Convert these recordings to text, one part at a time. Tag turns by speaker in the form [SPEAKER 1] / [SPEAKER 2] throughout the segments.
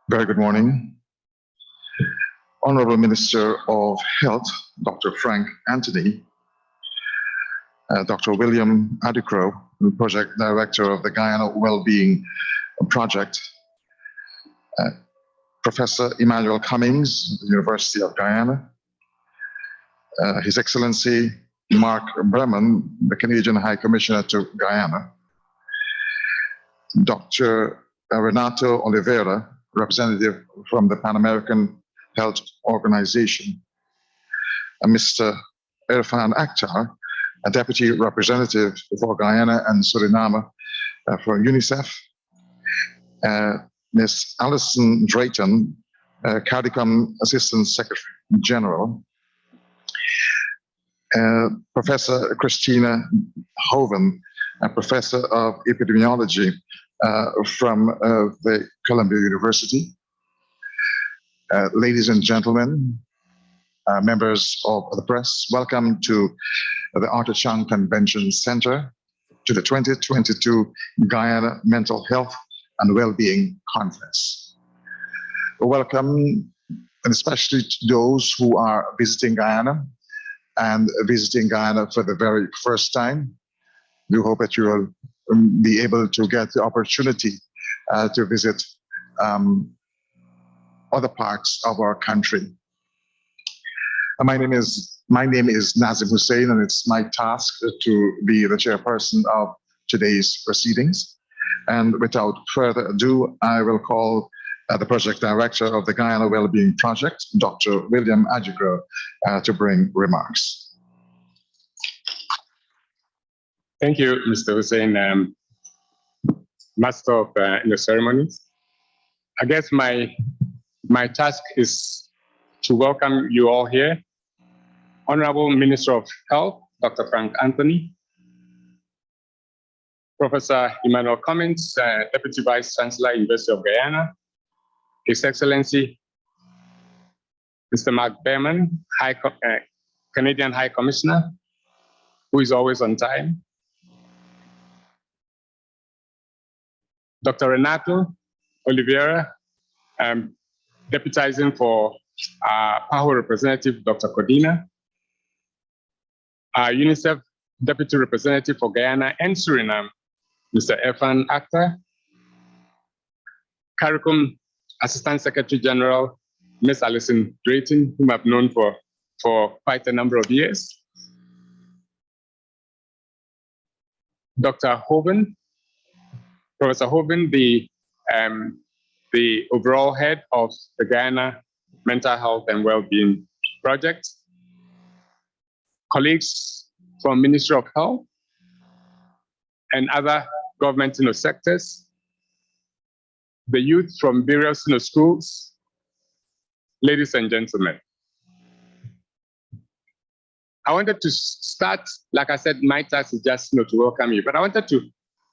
[SPEAKER 1] Very good morning. Honorable Minister of Health, Dr. Frank Anthony, Dr. William Adicro, Project Director of the Guyana Wellbeing Project, Professor Emmanuel Cummings, the University of Guyana, His Excellency Mark Bremen, the Canadian High Commissioner to Guyana, Dr. Renato Oliveira, representative from the Pan American Health Organization, Mr. Irfan Akhtar, a deputy representative for Guyana and Suriname for UNICEF, Ms. Alison Drayton, CARICOM Assistant Secretary General, Professor Christina Hoven, a professor of epidemiology from the Columbia University. Ladies and gentlemen, members of the press, welcome to the Arthur Chang Convention Center to the 2022 Guyana Mental Health and Wellbeing Conference. Welcome, and especially to those who are visiting Guyana and visiting Guyana for the very first time. We hope that you will be able to get the opportunity to visit other parts of our country. My name is Nazim Hussein, and it's my task to be the chairperson of today's proceedings. And without further ado, I will call the project director of the Guyana Wellbeing Project, Dr. William Adicro, to bring remarks.
[SPEAKER 2] Thank you, Mr. Hussein, Master of the ceremonies. I guess my task is to welcome you all here. Honorable Minister of Health, Dr. Frank Anthony, Professor Emmanuel Cummings, Deputy Vice Chancellor, University of Guyana, His Excellency Mr. Mark Berman, Canadian High Commissioner, who is always on time, Dr. Renato Oliveira, deputizing for PAHO representative, Dr. Codina, UNICEF Deputy Representative for Guyana and Suriname, Mr. Irfan Akhtar, CARICOM Assistant Secretary General, Ms. Alison Drayton, whom I've known for quite a number of years, Dr. Hoven, Professor Hoven, the overall head of the Guyana Mental Health and Wellbeing Project, colleagues from Ministry of Health and other government sectors, the youth from various schools, ladies and gentlemen. I wanted to start, like I said, my task is just to welcome you, but I wanted to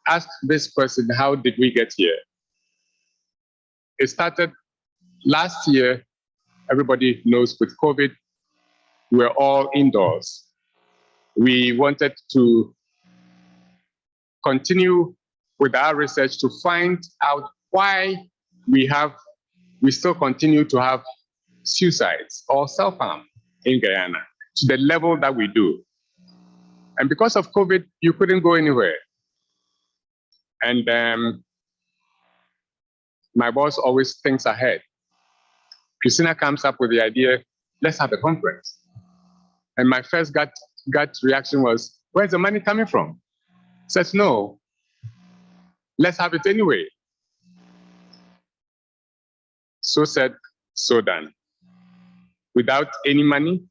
[SPEAKER 2] ask this question: how did we get here? It started last year. Everybody knows with COVID, we were all indoors. We wanted to continue with our research to find out why we still continue to have suicides or self-harm in Guyana to the level that we do. And because of COVID, you couldn't go anywhere. And my boss always thinks ahead. Christina comes up with the idea, let's have a conference. And my first gut reaction was, where's the money coming from? Says, no, let's have it anyway. So said, so done. Without any money,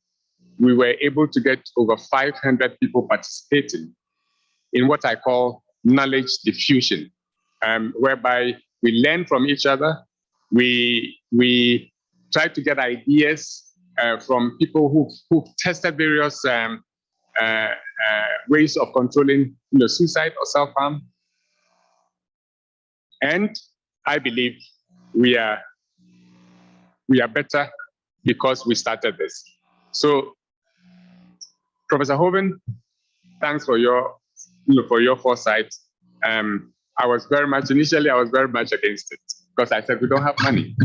[SPEAKER 2] we were able to get over 500 people participating in what I call knowledge diffusion, whereby we learn from each other. We try to get ideas from people who've tested various ways of controlling suicide or self-harm. And I believe we are better because we started this. So, Professor Hoven, thanks for your foresight. Initially I was very much against it. because I said we don't have money.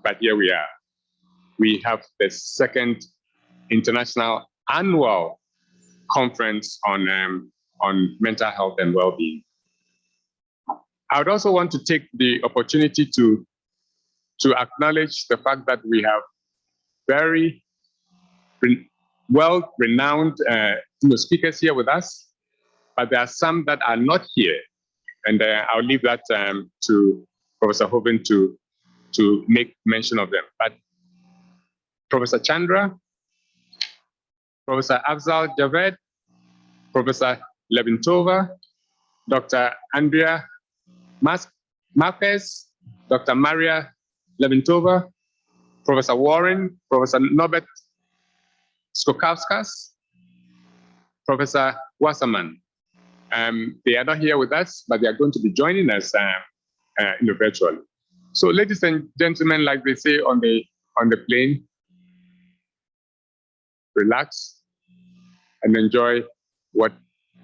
[SPEAKER 2] But here we are. We have the second international annual conference on mental health and well-being. I would also want to take the opportunity to acknowledge the fact that we have very well-renowned speakers here with us, but there are some that are not here. And I'll leave that to Professor Hoven to make mention of them. But Professor Chandra, Professor Afzal Javed, Professor Levintova, Dr. Andrea Marquez, Dr. Maria Levintova, Professor Warren, Professor Norbert Skokauskas, Professor Wasserman. They are not here with us, but they are going to be joining us virtually. So, ladies and gentlemen, like they say on the plane, relax and enjoy what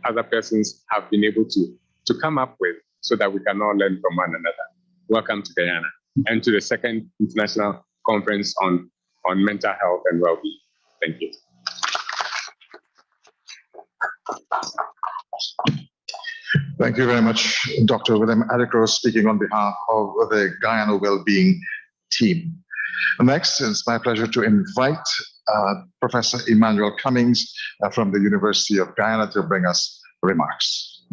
[SPEAKER 2] other persons have been able to come up with, so that we can all learn from one another. Welcome to Guyana and to the second International Conference on Mental Health and Well-being. Thank you.
[SPEAKER 1] Thank you very much, Dr. William Adekro, speaking on behalf of the Guyana Wellbeing team. Next, it's my pleasure to invite Professor Emmanuel Cummings from the University of Guyana to bring us remarks.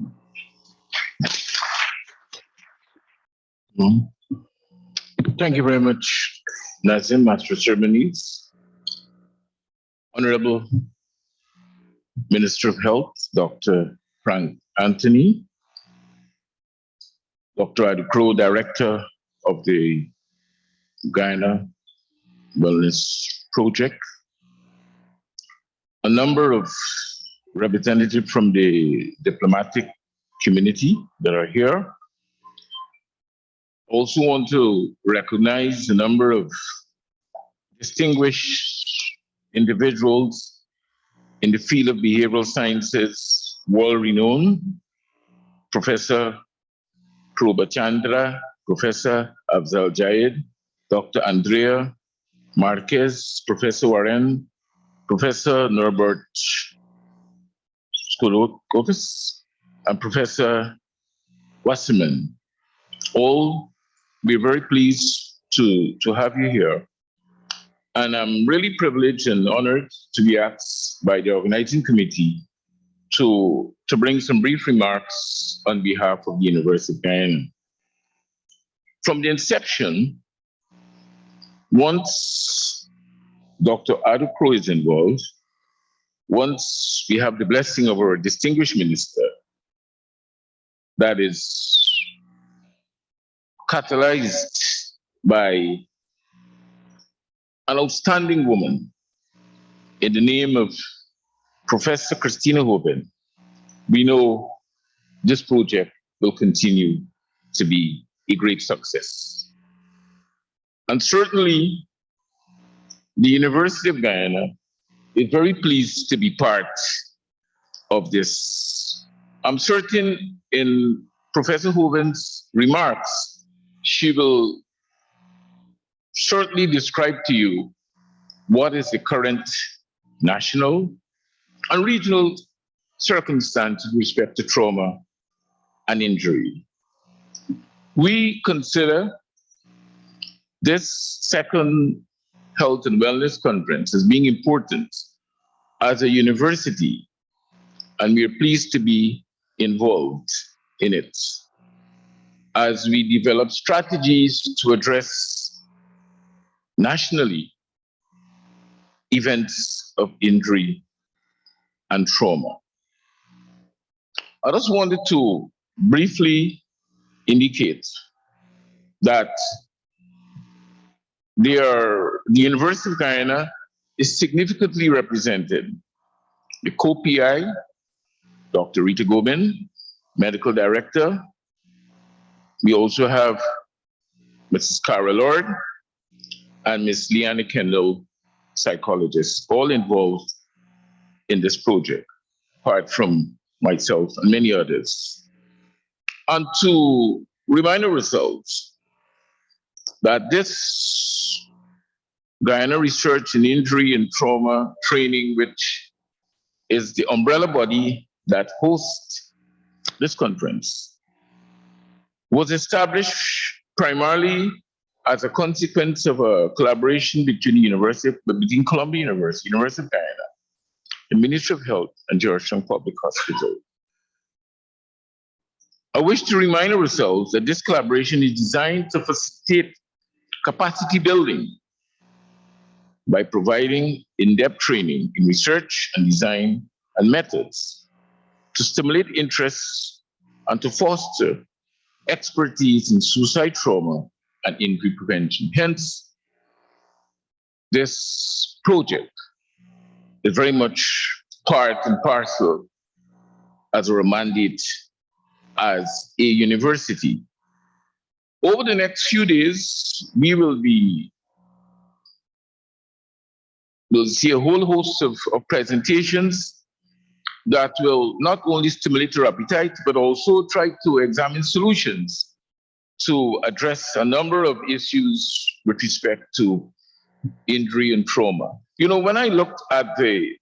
[SPEAKER 3] Thank you very much, Nazim, Master of Ceremonies. Honorable Minister of Health, Dr. Frank Anthony, Dr. Adekro, Director of the Guyana Wellness Project, a number of representatives from the diplomatic community that are here. Also want to recognize a number of distinguished individuals in the field of behavioral sciences, world-renowned, Professor Proba Chandra, Professor Afzal Jaid, Dr. Andrea Marquez, Professor Warren, Professor Norbert Skokovis, and Professor Wasserman. All, we're very pleased to have you here. And I'm really privileged and honored to be asked by the organizing committee to bring some brief remarks on behalf of the University of Guyana. From the inception, once Dr. Adekro is involved, once we have the blessing of our distinguished minister, that is catalyzed by an outstanding woman in the name of Professor Christina Hoven, we know this project will continue to be a great success. And certainly, the University of Guyana is very pleased to be part of this. I'm certain in Professor Hoven's remarks, she will certainly describe to you what is the current national and regional circumstance with respect to trauma and injury. We consider this second Health and Wellness Conference as being important as a university, and we are pleased to be involved in it as we develop strategies to address nationally events of injury and trauma. I just wanted to briefly indicate that the University of Guyana is significantly represented. The co-PI, Dr. Rita Gobin, Medical Director. We also have Mrs. Cara Lord and Ms. Leanna Kendall, psychologist, all involved in this project, apart from myself and many others. And to remind ourselves that this Guyana Research in Injury and Trauma Training, which is the umbrella body that hosts this conference, was established primarily as a consequence of a collaboration between Columbia University, University of Guyana, the Ministry of Health, and Georgetown Public Hospital. I wish to remind ourselves that this collaboration is designed to facilitate capacity building by providing in-depth training in research and design and methods to stimulate interest and to foster expertise in suicide trauma and injury prevention. Hence, this project is very much part and parcel as our mandate as a university. Over the next few days, we'll see a whole host of presentations that will not only stimulate your appetite, but also try to examine solutions to address a number of issues with respect to injury and trauma. You know, when I looked at the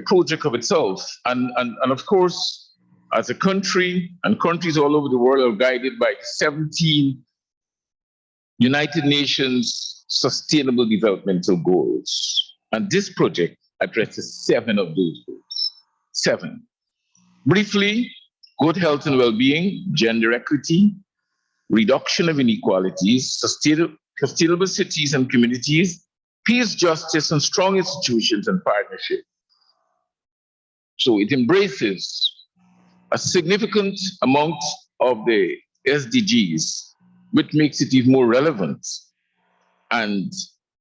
[SPEAKER 3] project of itself, and of course, as a country, and countries all over the world are guided by 17 United Nations Sustainable Developmental Goals. And this project addresses 7 of those goals. 7. Briefly, good health and well-being, gender equity, reduction of inequalities, sustainable cities and communities, peace, justice, and strong institutions and partnership. So it embraces a significant amount of the SDGs, which makes it even more relevant and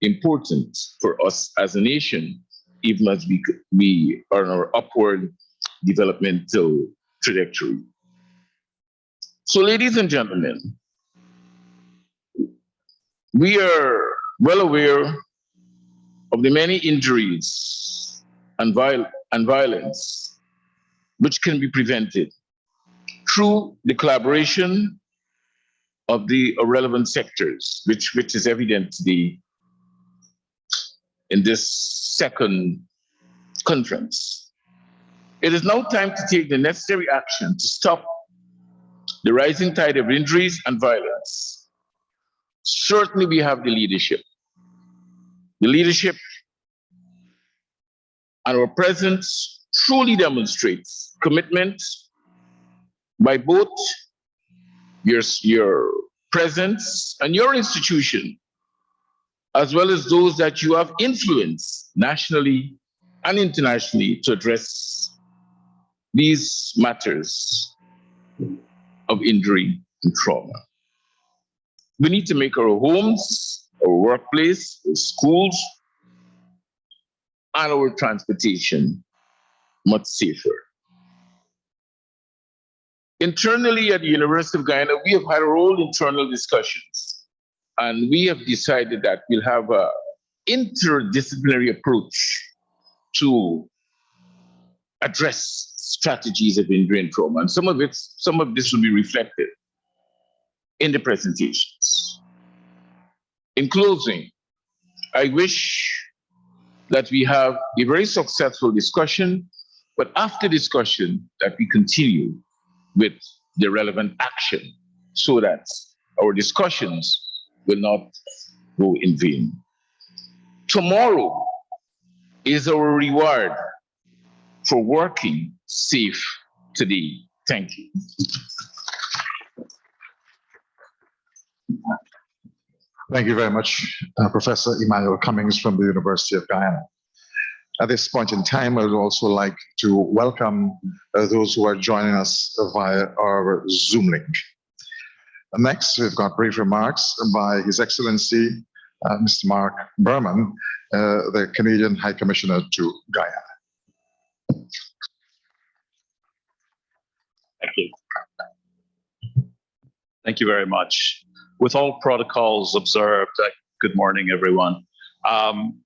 [SPEAKER 3] important for us as a nation, even as we are on our upward developmental trajectory. So, ladies and gentlemen, we are well aware of the many injuries and violence which can be prevented through the collaboration of the relevant sectors, which is evident today in this second conference. It is now time to take the necessary action to stop the rising tide of injuries and violence. Certainly we have the leadership. The leadership and our presence truly demonstrates commitment by both your presence and your institution, as well as those that you have influenced nationally and internationally to address these matters of injury and trauma. We need to make our homes, our workplace, our schools, and our transportation much safer. Internally at the University of Guyana, we have had our own internal discussions, and we have decided that we'll have an interdisciplinary approach to address strategies of injury and trauma. And some of this will be reflected in the presentations. In closing, I wish that we have a very successful discussion, but after discussion that we continue with the relevant action so that our discussions will not go in vain. Tomorrow is our reward for working safe today. Thank you.
[SPEAKER 1] Thank you very much, Professor Emmanuel Cummings from the University of Guyana. At this point in time, I would also like to welcome those who are joining us via our Zoom link. Next, we've got brief remarks by His Excellency, Mr. Mark Berman, the Canadian High Commissioner to Guyana.
[SPEAKER 4] Thank you. Thank you very much. With all protocols observed, good morning, everyone.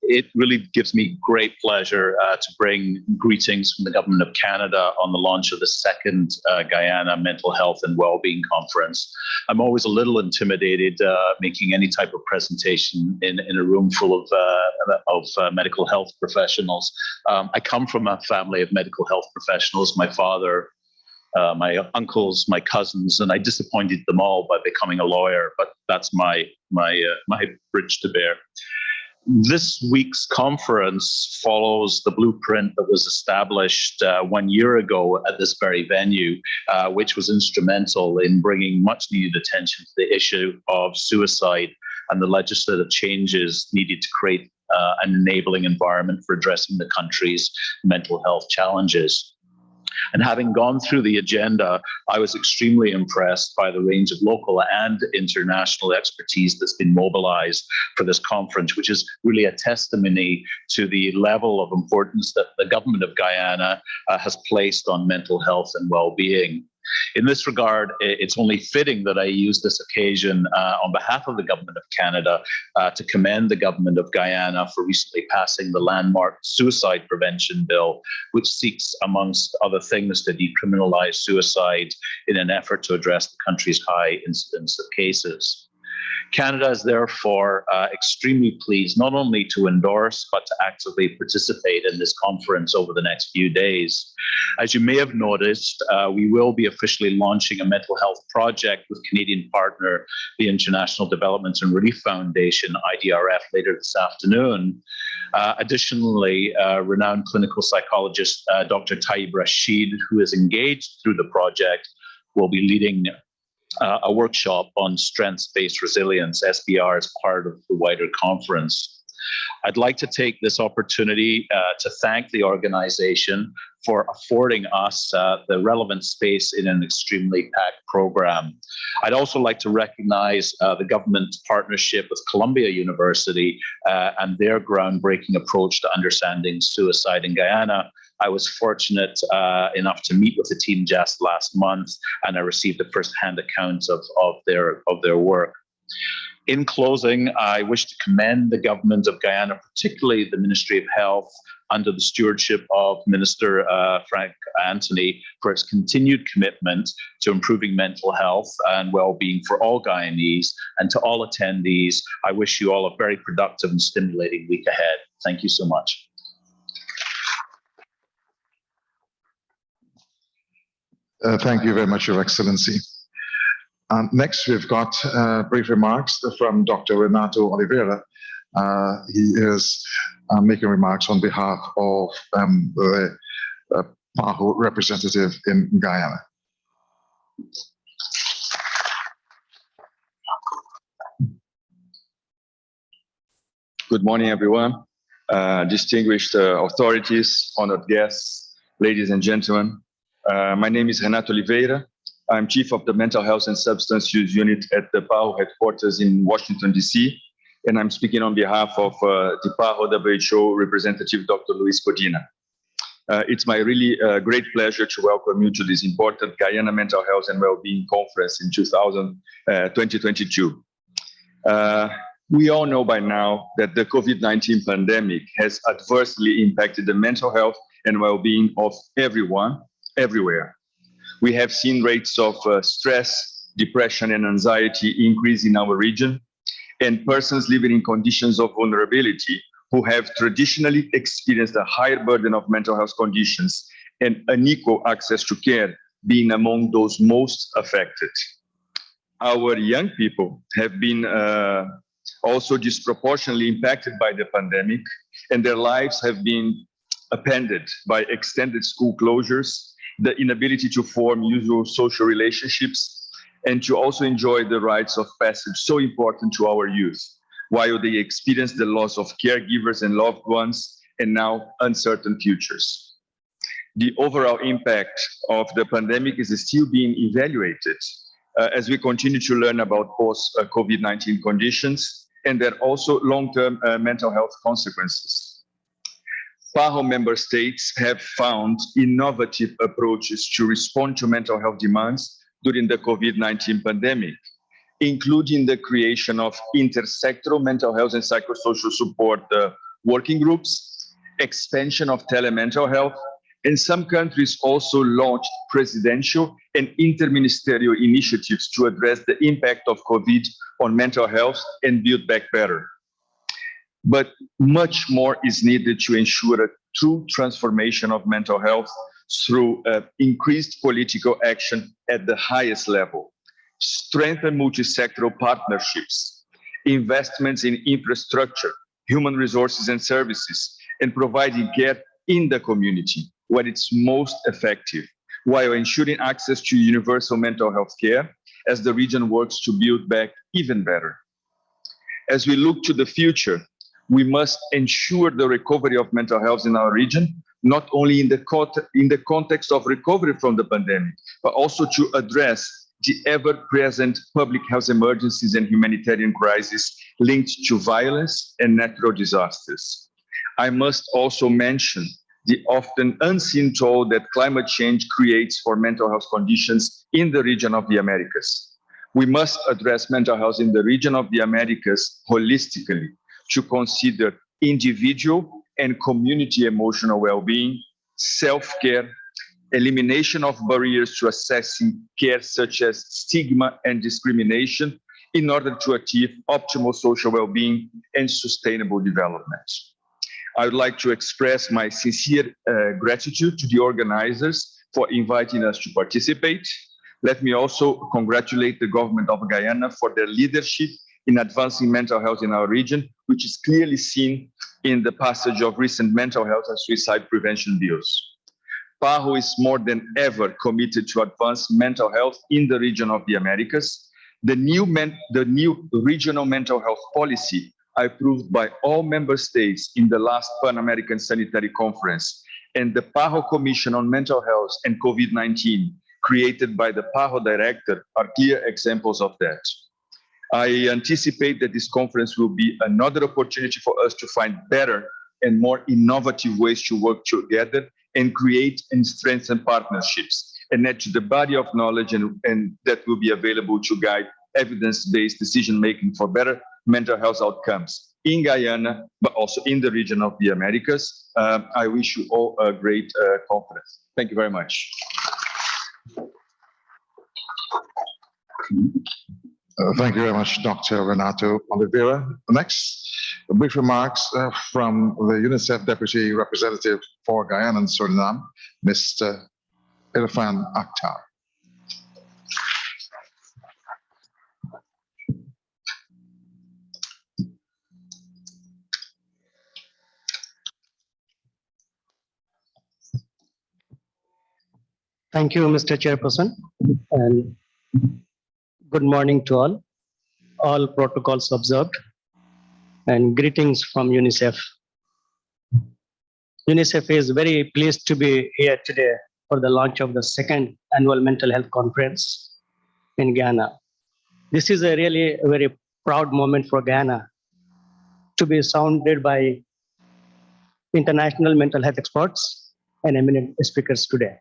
[SPEAKER 4] It really gives me great pleasure to bring greetings from the Government of Canada on the launch of the second Guyana Mental Health and Wellbeing Conference. I'm always a little intimidated making any type of presentation in a room full of medical health professionals. I come from a family of medical health professionals. My father, my uncles, my cousins, and I disappointed them all by becoming a lawyer, but that's my bridge to bear. This week's conference follows the blueprint that was established 1 year ago at this very venue, which was instrumental in bringing much needed attention to the issue of suicide and the legislative changes needed to create an enabling environment for addressing the country's mental health challenges. And having gone through the agenda, I was extremely impressed by the range of local and international expertise that's been mobilized for this conference, which is really a testimony to the level of importance that the government of Guyana has placed on mental health and well-being. In this regard, it's only fitting that I use this occasion on behalf of the Government of Canada to commend the Government of Guyana for recently passing the landmark Suicide Prevention Bill, which seeks, amongst other things, to decriminalize suicide in an effort to address the country's high incidence of cases. Canada is therefore extremely pleased not only to endorse, but to actively participate in this conference over the next few days. As you may have noticed, we will be officially launching a mental health project with Canadian partner, the International Development and Relief Foundation, IDRF, later this afternoon. Additionally, renowned clinical psychologist Dr. Taib Rashid, who is engaged through the project, will be leading a workshop on strengths-based resilience, SBR, as part of the wider conference. I'd like to take this opportunity to thank the organization for affording us the relevant space in an extremely packed program. I'd also like to recognize the government's partnership with Columbia University and their groundbreaking approach to understanding suicide in Guyana. I was fortunate enough to meet with the team just last month, and I received a first-hand account of their work. In closing, I wish to commend the government of Guyana, particularly the Ministry of Health, under the stewardship of Minister Frank Anthony, for its continued commitment to improving mental health and well-being for all Guyanese. And to all attendees, I wish you all a very productive and stimulating week ahead. Thank you so much.
[SPEAKER 1] Thank you very much, Your Excellency. Next, we've got brief remarks from Dr. Renato Oliveira. He is making remarks on behalf of the PAHO representative in Guyana.
[SPEAKER 5] Good morning, everyone. Distinguished authorities, honored guests, ladies and gentlemen. My name is Renato Oliveira. I'm Chief of the Mental Health and Substance Use Unit at the PAHO headquarters in Washington, D.C., and I'm speaking on behalf of the PAHO WHO representative, Dr. Luis Codina. It's my really great pleasure to welcome you to this important Guyana Mental Health and Wellbeing Conference in 2022. We all know by now that the COVID-19 pandemic has adversely impacted the mental health and well-being of everyone, everywhere. We have seen rates of stress, depression, and anxiety increase in our region, and persons living in conditions of vulnerability who have traditionally experienced a higher burden of mental health conditions and unequal access to care being among those most affected. Our young people have been also disproportionately impacted by the pandemic, and their lives have been upended by extended school closures, the inability to form usual social relationships, and to also enjoy the rites of passage so important to our youth, while they experience the loss of caregivers and loved ones, and now uncertain futures. The overall impact of the pandemic is still being evaluated as we continue to learn about post-COVID-19 conditions and their also long-term mental health consequences. PAHO member states have found innovative approaches to respond to mental health demands during the COVID-19 pandemic, including the creation of intersectoral mental health and psychosocial support working groups, expansion of telemental health, and some countries also launched presidential and interministerial initiatives to address the impact of COVID on mental health and build back better. But much more is needed to ensure a true transformation of mental health through increased political action at the highest level, strengthen multi-sectoral partnerships, investments in infrastructure, human resources and services, and providing care in the community where it's most effective, while ensuring access to universal mental health care as the region works to build back even better. As we look to the future, we must ensure the recovery of mental health in our region, not only in the context of recovery from the pandemic, but also to address the ever-present public health emergencies and humanitarian crises linked to violence and natural disasters. I must also mention the often unseen toll that climate change creates for mental health conditions in the region of the Americas. We must address mental health in the region of the Americas holistically to consider individual and community emotional well-being, self-care, elimination of barriers to accessing care such as stigma and discrimination in order to achieve optimal social well-being and sustainable development. I would like to express my sincere gratitude to the organizers for inviting us to participate. Let me also congratulate the government of Guyana for their leadership in advancing mental health in our region, which is clearly seen in the passage of recent mental health and suicide prevention bills. PAHO is more than ever committed to advance mental health in the region of the Americas. The new regional mental health policy approved by all member states in the last Pan American Sanitary Conference and the PAHO Commission on Mental Health and COVID-19 created by the PAHO director are clear examples of that. I anticipate that this conference will be another opportunity for us to find better and more innovative ways to work together and create and strengthen partnerships and add to the body of knowledge and that will be available to guide evidence-based decision-making for better mental health outcomes in Guyana, but also in the region of the Americas. I wish you all a great conference. Thank you very much.
[SPEAKER 1] Thank you very much, Dr. Renato Oliveira. Next, brief remarks from the UNICEF Deputy Representative for Guyana and Suriname, Mr. Irfan Akhtar.
[SPEAKER 6] Thank you, Mr. Chairperson, and good morning to all protocols observed, and greetings from UNICEF. UNICEF is very pleased to be here today for the launch of the second annual mental health conference in Guyana. This is a really very proud moment for Guyana to be surrounded by international mental health experts and eminent speakers today.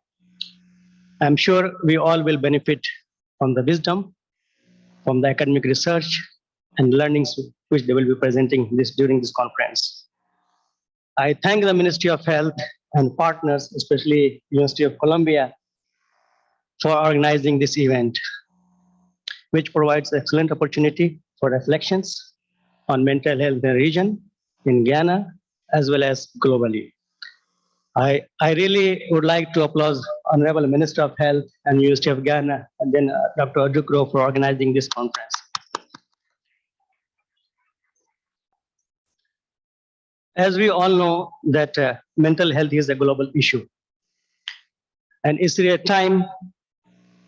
[SPEAKER 6] I'm sure we all will benefit from the wisdom, from the academic research and learnings which they will be presenting during this conference. I thank the Ministry of Health and partners, especially University of Columbia, for organizing this event, which provides excellent opportunity for reflections on mental health in the region, in Guyana, as well as globally. I really would like to applaud Honorable Minister of Health and University of Guyana, and then Dr. Adjukro for organizing this conference. As we all know that mental health is a global issue, and it's a time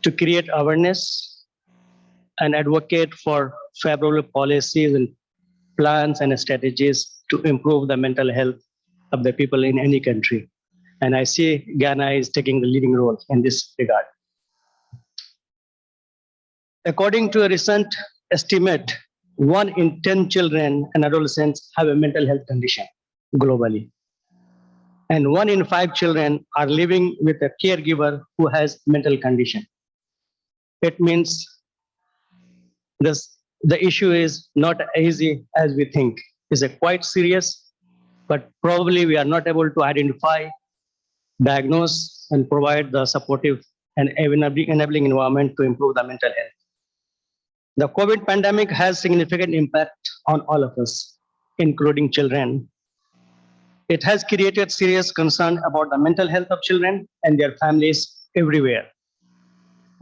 [SPEAKER 6] to create awareness and advocate for favorable policies and plans and strategies to improve the mental health of the people in any country. And I see Guyana is taking the leading role in this regard. According to a recent estimate, 1 in 10 children and adolescents have a mental health condition globally. And 1 in 5 children are living with a caregiver who has mental condition. It means the issue is not easy as we think. It's a quite serious, but probably we are not able to identify, diagnose, and provide the supportive and enabling environment to improve the mental health. The COVID pandemic has significant impact on all of us, including children. It has created serious concern about the mental health of children and their families everywhere.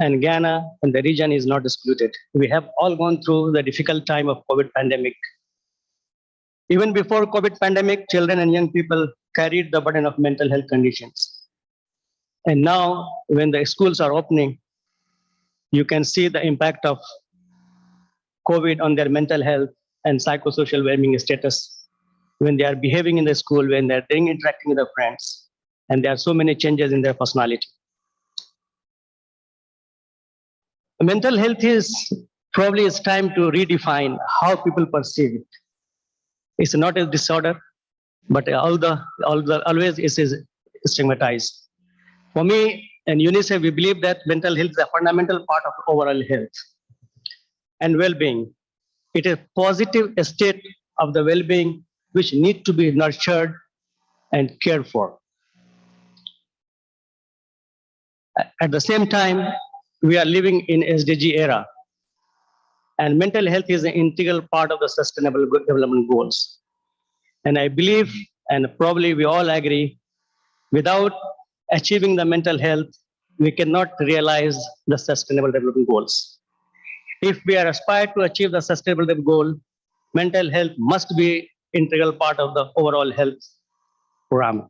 [SPEAKER 6] And Guyana and the region is not disputed. We have all gone through the difficult time of COVID pandemic. Even before COVID pandemic, children and young people carried the burden of mental health conditions. And now, when the schools are opening, you can see the impact of COVID on their mental health and psychosocial well-being status when they are behaving in the school, when they're interacting with their friends, and there are so many changes in their personality. Mental health is probably it's time to redefine how people perceive it. It's not a disorder, but always it is stigmatized. For me and UNICEF, we believe that mental health is a fundamental part of overall health and well-being. It is a positive state of the well-being which need to be nurtured and cared for. At the same time, we are living in SDG era, and mental health is an integral part of the Sustainable Development Goals. And I believe, and probably we all agree, without achieving the mental health, we cannot realize the Sustainable Development Goals. If we are aspired to achieve the Sustainable Development Goal, mental health must be integral part of the overall health program.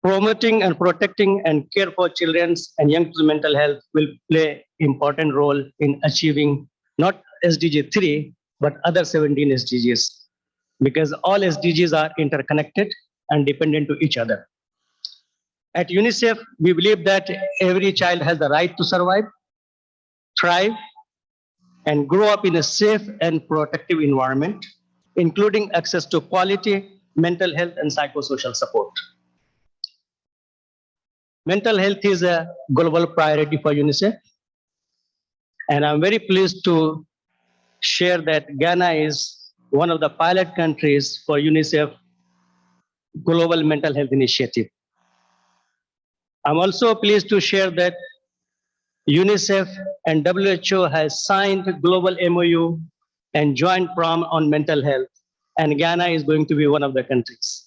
[SPEAKER 6] Promoting and protecting and care for children's and young people's mental health will play important role in achieving not SDG 3, but other 17 SDGs, because all SDGs are interconnected and dependent to each other. At UNICEF, we believe that every child has the right to survive, thrive, and grow up in a safe and protective environment, including access to quality mental health and psychosocial support. Mental health is a global priority for UNICEF, and I'm very pleased to share that Ghana is one of the pilot countries for UNICEF Global Mental Health Initiative. I'm also pleased to share that UNICEF and WHO has signed global MOU and joint prom on mental health, and Ghana is going to be one of the countries.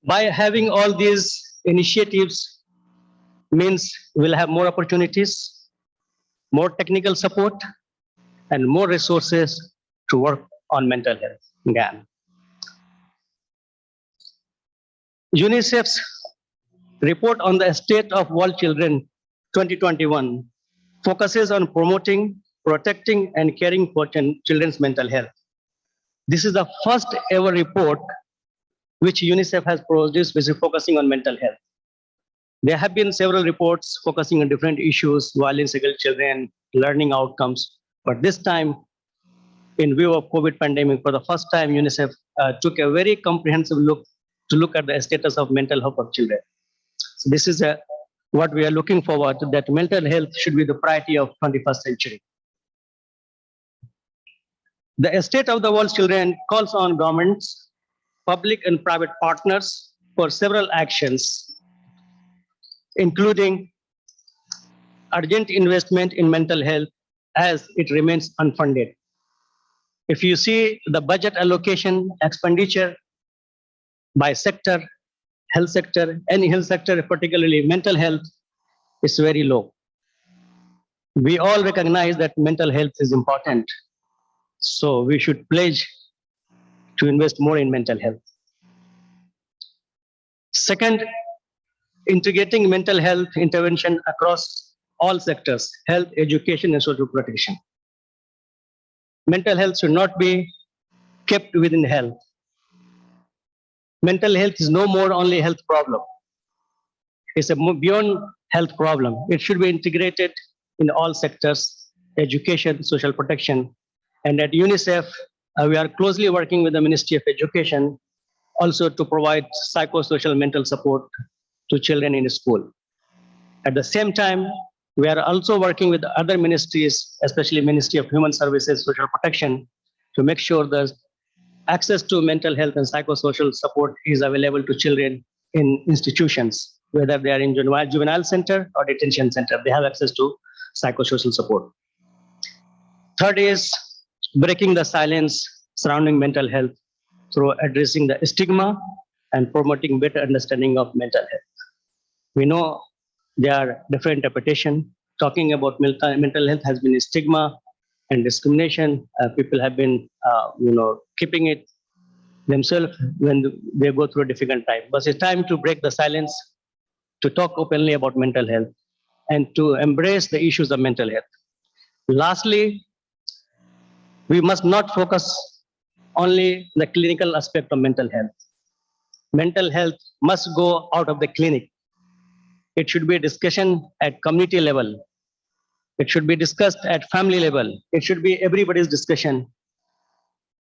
[SPEAKER 6] By having all these initiatives means we'll have more opportunities, more technical support, and more resources to work on mental health in Ghana. UNICEF's report on the state of world children 2021 focuses on promoting, protecting, and caring for children's mental health. This is the first ever report which UNICEF has produced, which is focusing on mental health. There have been several reports focusing on different issues, violence against children, learning outcomes, but this time, in view of COVID pandemic, for the first time, UNICEF took a very comprehensive look to look at the status of mental health of children. So this is what we are looking forward to, that mental health should be the priority of 21st century. The state of the world's children calls on governments, public and private partners for several actions, including urgent investment in mental health as it remains unfunded. If you see the budget allocation expenditure by sector, health sector, any health sector, particularly mental health, is very low. We all recognize that mental health is important, so we should pledge to invest more in mental health. Second, integrating mental health intervention across all sectors, health, education, and social protection. Mental health should not be kept within health. Mental health is no more only a health problem. It's a beyond health problem. It should be integrated in all sectors, education, social protection. And at UNICEF, we are closely working with the Ministry of Education also to provide psychosocial mental support to children in school. At the same time, we are also working with other ministries, especially Ministry of Human Services, Social Protection, to make sure that access to mental health and psychosocial support is available to children in institutions, whether they are in juvenile center or detention center. They have access to psychosocial support. Third is breaking the silence surrounding mental health through addressing the stigma and promoting better understanding of mental health. We know there are different interpretations. Talking about mental health has been a stigma and discrimination. People have been, keeping it themselves when they go through a difficult time. But it's time to break the silence, to talk openly about mental health, and to embrace the issues of mental health. Lastly, we must not focus only the clinical aspect of mental health. Mental health must go out of the clinic. It should be a discussion at community level. It should be discussed at family level. It should be everybody's discussion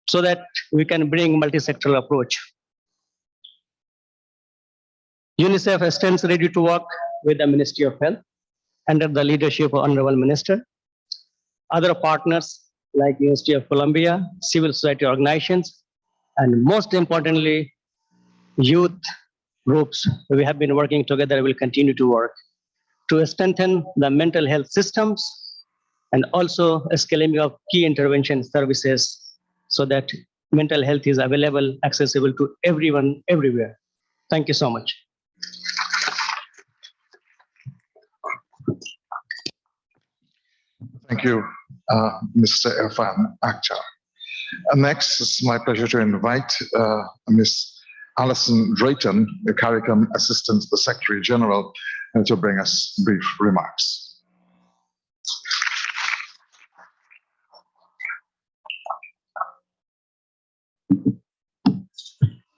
[SPEAKER 6] so that we can bring multi-sectoral approach. UNICEF stands ready to work with the Ministry of Health under the leadership of Honorable Minister. Other partners like University of Columbia, civil society organizations, and most importantly, youth groups. We have been working together, will continue to work to strengthen the mental health systems and also scaling of key intervention services so that mental health is available, accessible to everyone, everywhere. Thank you so much.
[SPEAKER 1] Thank you, Mr. Irfan Akhtar. Next, it's my pleasure to invite Ms. Alison Drayton, the CARICOM Assistant to the Secretary General, to bring us brief remarks.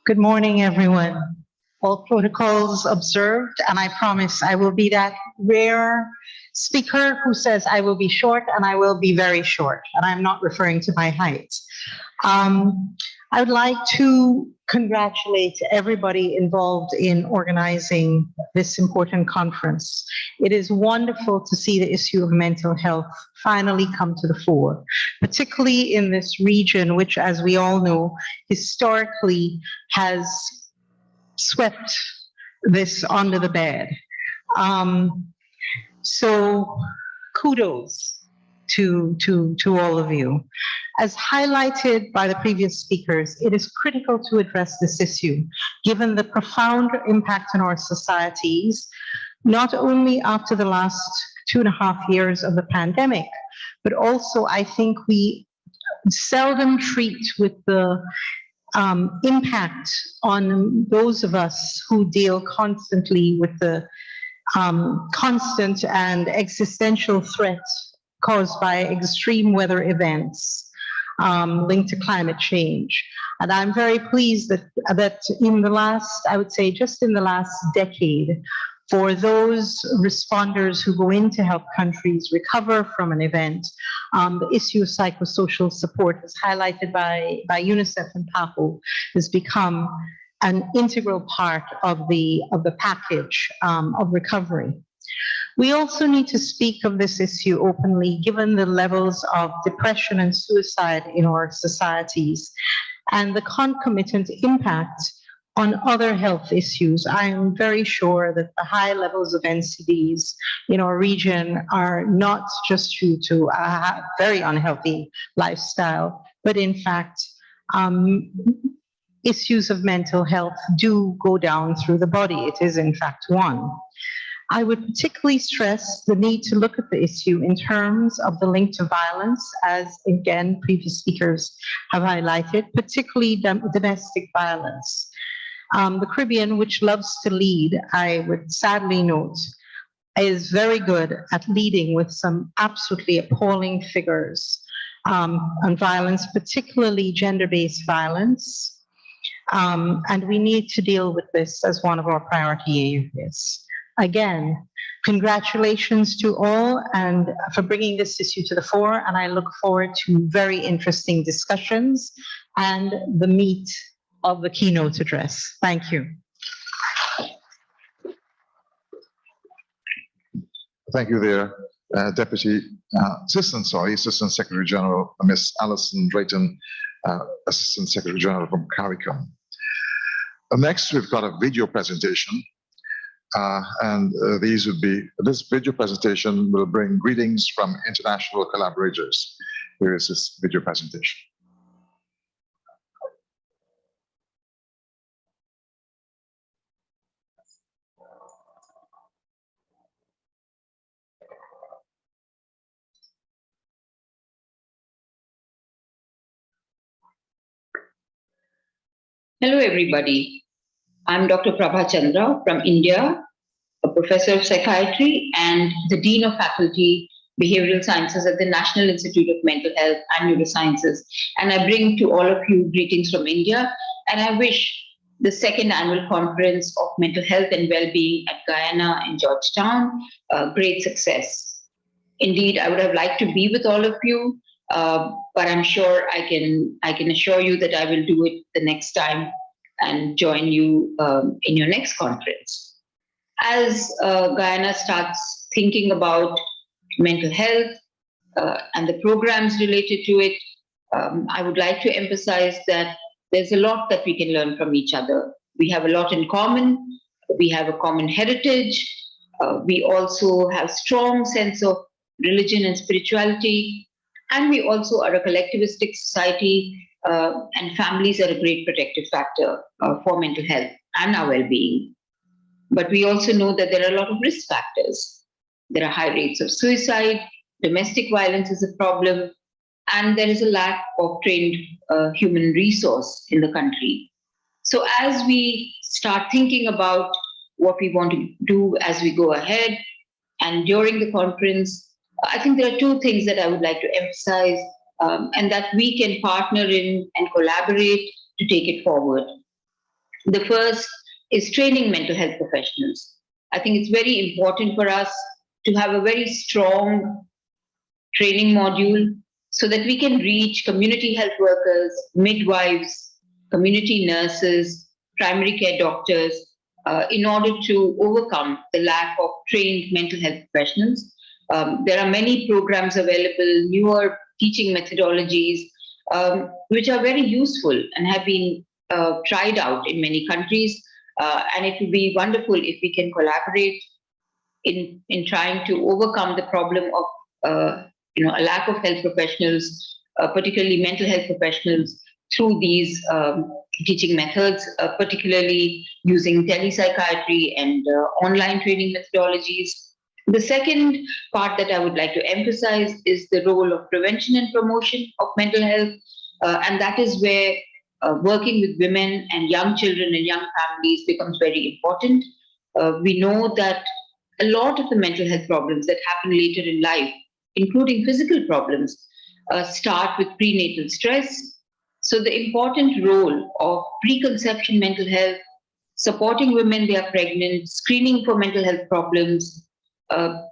[SPEAKER 7] Good morning, everyone. All protocols observed, and I promise I will be that rare speaker who says I will be short, and I will be very short, and I'm not referring to my height. I would like to congratulate everybody involved in organizing this important conference. It is wonderful to see the issue of mental health finally come to the fore, particularly in this region, which, as we all know, historically has swept this under the bed. So kudos to all of you. As highlighted by the previous speakers, it is critical to address this issue, given the profound impact on our societies, not only after the last 2.5 years of the pandemic, but also I think we seldom treat with the impact on those of us who deal constantly with the constant and existential threats caused by extreme weather events linked to climate change. And I'm very pleased that in the last, I would say just in the last decade, for those responders who go in to help countries recover from an event, the issue of psychosocial support, as highlighted by UNICEF and PAHO, has become an integral part of the package of recovery. We also need to speak of this issue openly, given the levels of depression and suicide in our societies and the concomitant impact on other health issues. I am very sure that the high levels of NCDs in our region are not just due to a very unhealthy lifestyle, but in fact, issues of mental health do go down through the body. It is in fact one. I would particularly stress the need to look at the issue in terms of the link to violence, as again, previous speakers have highlighted, particularly domestic violence. The Caribbean, which loves to lead, I would sadly note, is very good at leading with some absolutely appalling figures on violence, particularly gender-based violence. And we need to deal with this as one of our priority areas. Again, congratulations to all and for bringing this issue to the fore, and I look forward to very interesting discussions and the meat of the keynote address. Thank you.
[SPEAKER 1] Thank you there, Assistant Secretary General, Ms. Alison Drayton, Assistant Secretary General from CARICOM. Next, we've got a video presentation. This video presentation will bring greetings from international collaborators. Here is this video presentation.
[SPEAKER 8] Hello, everybody. I'm Dr. Prabha Chandra from India, a professor of psychiatry and the Dean of Faculty, Behavioral Sciences at the National Institute of Mental Health and Neurosciences. And I bring to all of you greetings from India, and I wish the second annual conference of mental health and well-being at Guyana in Georgetown great success. Indeed, I would have liked to be with all of you, but I'm sure I can assure you that I will do it the next time and join you in your next conference. As Guyana starts thinking about mental health and the programs related to it, I would like to emphasize that there's a lot that we can learn from each other. We have a lot in common. We have a common heritage. We also have strong sense of religion and spirituality. And we also are a collectivistic society, and families are a great protective factor for mental health and our well-being. But we also know that there are a lot of risk factors. There are high rates of suicide, domestic violence is a problem, and there is a lack of trained human resource in the country. So as we start thinking about what we want to do as we go ahead and during the conference, I think there are two things that I would like to emphasize, and that we can partner in and collaborate to take it forward. The first is training mental health professionals. I think it's very important for us to have a very strong training module so that we can reach community health workers, midwives, community nurses, primary care doctors, in order to overcome the lack of trained mental health professionals. There are many programs available, newer teaching methodologies, which are very useful and have been tried out in many countries. And it would be wonderful if we can collaborate in trying to overcome the problem of a lack of health professionals, particularly mental health professionals, through these teaching methods, particularly using telepsychiatry and online training methodologies. The second part that I would like to emphasize is the role of prevention and promotion of mental health. And that is where working with women and young children and young families becomes very important. We know that a lot of the mental health problems that happen later in life, including physical problems, start with prenatal stress. So the important role of preconception mental health, supporting women they are pregnant, screening for mental health problems,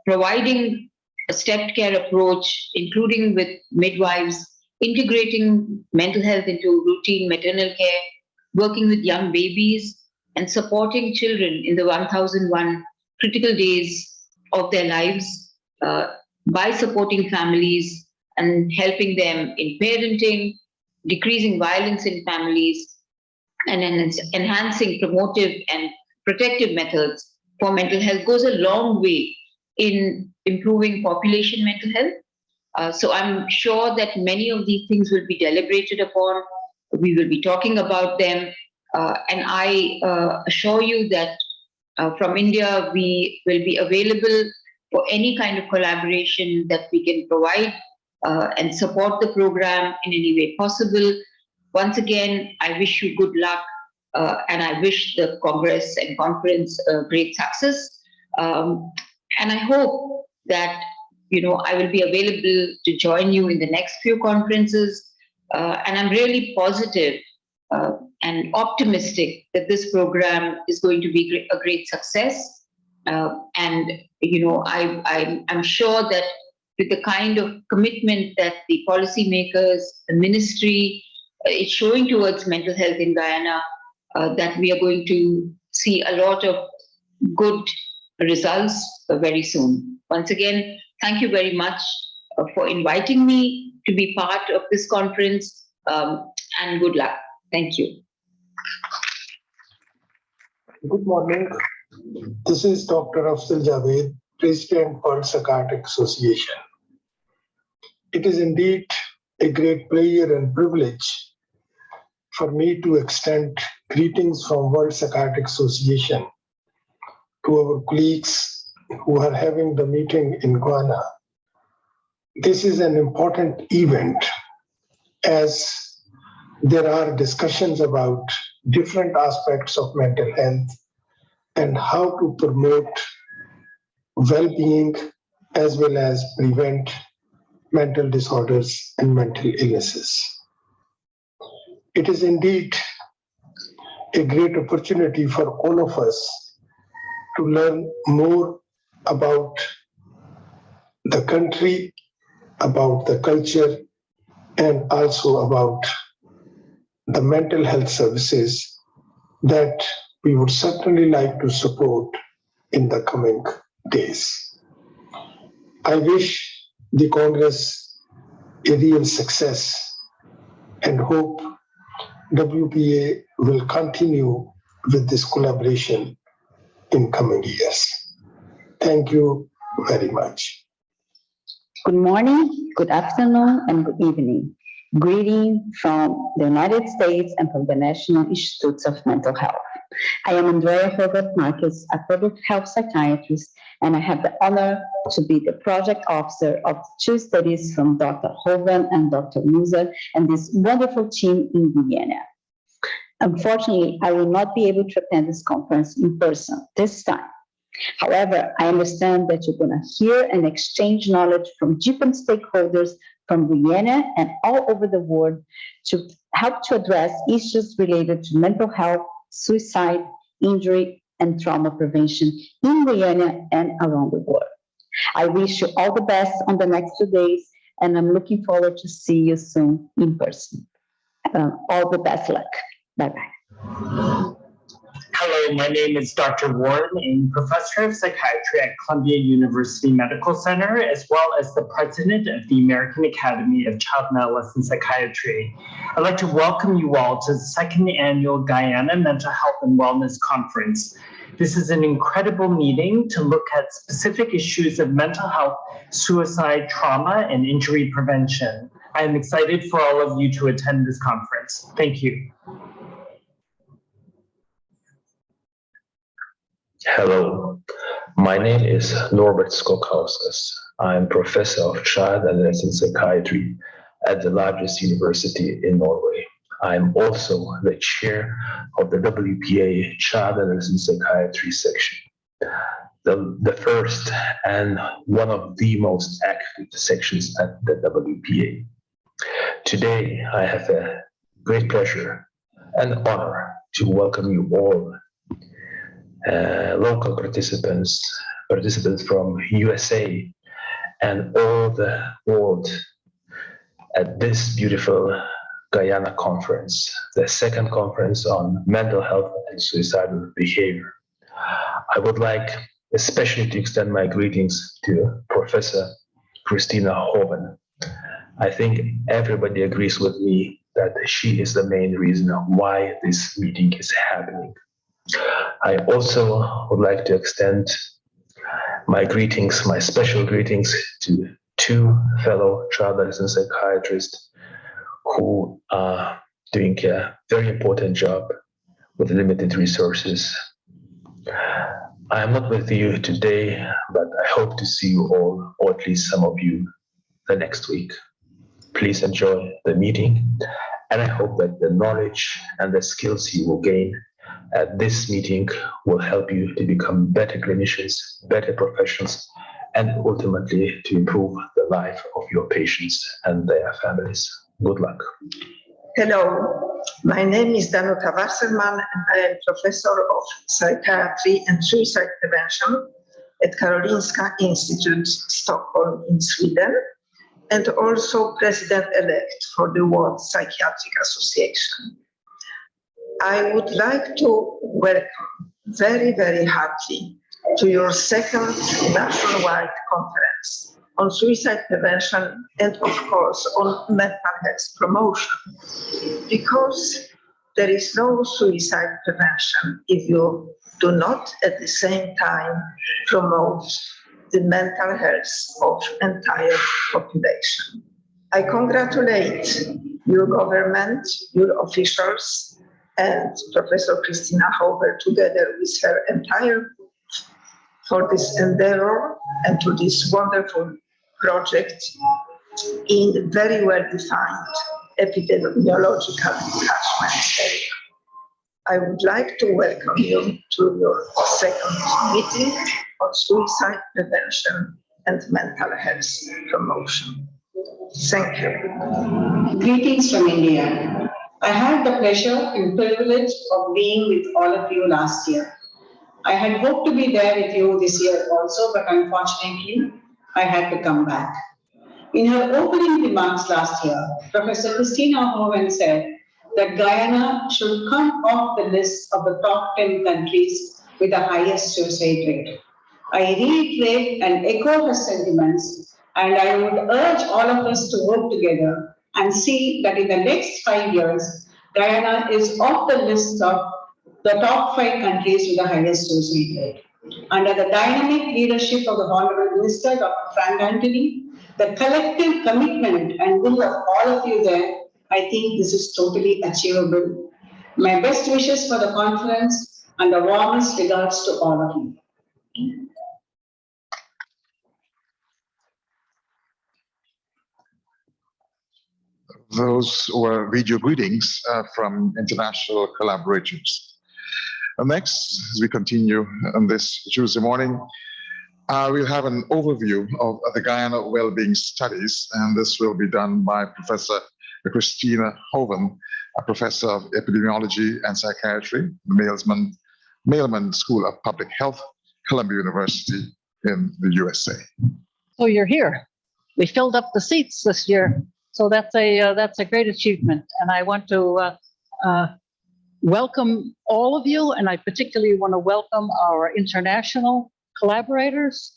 [SPEAKER 8] providing a stepped care approach, including with midwives, integrating mental health into routine maternal care, working with young babies, and supporting children in the 1001 critical days of their lives by supporting families and helping them in parenting, decreasing violence in families, and enhancing promotive and protective methods for mental health goes a long way in improving population mental health. So I'm sure that many of these things will be deliberated upon. We will be talking about them. And I assure you that from India, we will be available for any kind of collaboration that we can provide and support the program in any way possible. Once again, I wish you good luck, and I wish the Congress and conference great success. And I hope that I will be available to join you in the next few conferences. And I'm really positive and optimistic that this program is going to be a great success. And I'm sure that with the kind of commitment that the policymakers, the ministry is showing towards mental health in Guyana, that we are going to see a lot of good results very soon. Once again, thank you very much for inviting me to be part of this conference, and good luck. Thank you.
[SPEAKER 9] Good morning. This is Dr. Afzal Javed, President, World Psychiatric Association. It is indeed a great pleasure and privilege for me to extend greetings from World Psychiatric Association to our colleagues who are having the meeting in Guyana. This is an important event as there are discussions about different aspects of mental health and how to promote well-being as well as prevent mental disorders and mental illnesses. It is indeed a great opportunity for all of us to learn more about the country, about the culture, and also about the mental health services that we would certainly like to support in the coming days. I wish the Congress a real success and hope WPA will continue with this collaboration in coming years. Thank you very much.
[SPEAKER 10] Good morning, good afternoon, and good evening. Greeting from the United States and from the National Institutes of Mental Health. I am Andrea Herbert Marquez, a public health psychiatrist, and I have the honor to be the project officer of two studies from Dr. Hoven and Dr. Musa and this wonderful team in Guyana. Unfortunately, I will not be able to attend this conference in person this time. However, I understand that you're going to hear and exchange knowledge from different stakeholders from Guyana and all over the world to help to address issues related to mental health, suicide, injury, and trauma prevention in Guyana and around the world. I wish you all the best on the next 2 days, and I'm looking forward to see you soon in person. All the best luck. Bye-bye.
[SPEAKER 11] Hello, my name is Dr. Warren, I'm Professor of Psychiatry at Columbia University Medical Center, as well as the President of the American Academy of Child and Adolescent Psychiatry. I'd like to welcome you all to the second annual Guyana Mental Health and Wellness Conference. This is an incredible meeting to look at specific issues of mental health, suicide, trauma, and injury prevention. I am excited for all of you to attend this conference. Thank you.
[SPEAKER 12] Hello, my name is Norbert Skokauskas. I'm professor of child and adolescent psychiatry at the largest university in Norway. I'm also the chair of the WPA Child and Adolescent Psychiatry section, the first and one of the most active sections at the WPA. Today, I have a great pleasure and honor to welcome you all, local participants from USA and all the world at this beautiful Guyana conference, the second conference on mental health and suicidal behavior. I would like especially to extend my greetings to Professor Christina Hoven. I think everybody agrees with me that she is the main reason why this meeting is happening. I also would like to extend my greetings, my special greetings to two fellow child and adolescent psychiatrists who are doing a very important job with limited resources. I am not with you today, but I hope to see you all, or at least some of you, the next week. Please enjoy the meeting, and I hope that the knowledge and the skills you will gain at this meeting will help you to become better clinicians, better professionals, and ultimately to improve the life of your patients and their families. Good luck.
[SPEAKER 13] Hello, my name is Danuta Wasserman, and I am Professor of Psychiatry and Suicide Prevention at Karolinska Institute, Stockholm in Sweden, and also President-elect for the World Psychiatric Association. I would like to welcome very, very heartily to your second nationwide conference on suicide prevention and, of course, on mental health promotion. Because there is no suicide prevention if you do not at the same time promote the mental health of entire population. I congratulate your government, your officials, and Professor Christina Hauber together with her entire for this endeavor and to this wonderful project in very well-defined epidemiological catchment area. I would like to welcome you to your second meeting on suicide prevention and mental health promotion. Thank you.
[SPEAKER 14] Greetings from India. I had the pleasure and privilege of being with all of you last year. I had hoped to be there with you this year also, but unfortunately, I had to come back. In her opening remarks last year, Professor Christina Hoven said that Guyana should come off the list of the top 10 countries with the highest suicide rate. I reiterate and echo her sentiments, and I would urge all of us to work together and see that in the next 5 years, Guyana is off the list of the top 5 countries with the highest suicide rate. Under the dynamic leadership of the Honorable Minister, Dr. Frank Anthony, the collective commitment and will of all of you there, I think this is totally achievable. My best wishes for the conference and the warmest regards to all of you.
[SPEAKER 1] Those were video greetings from international collaborators. Next, as we continue on this Tuesday morning, we'll have an overview of the Guyana Wellbeing Studies, and this will be done by Professor Christina Hoven, a professor of epidemiology and psychiatry, the Mailman School of Public Health, Columbia University in the USA.
[SPEAKER 15] So you're here. We filled up the seats this year, so that's a great achievement, and I want to welcome all of you, and I particularly want to welcome our international collaborators,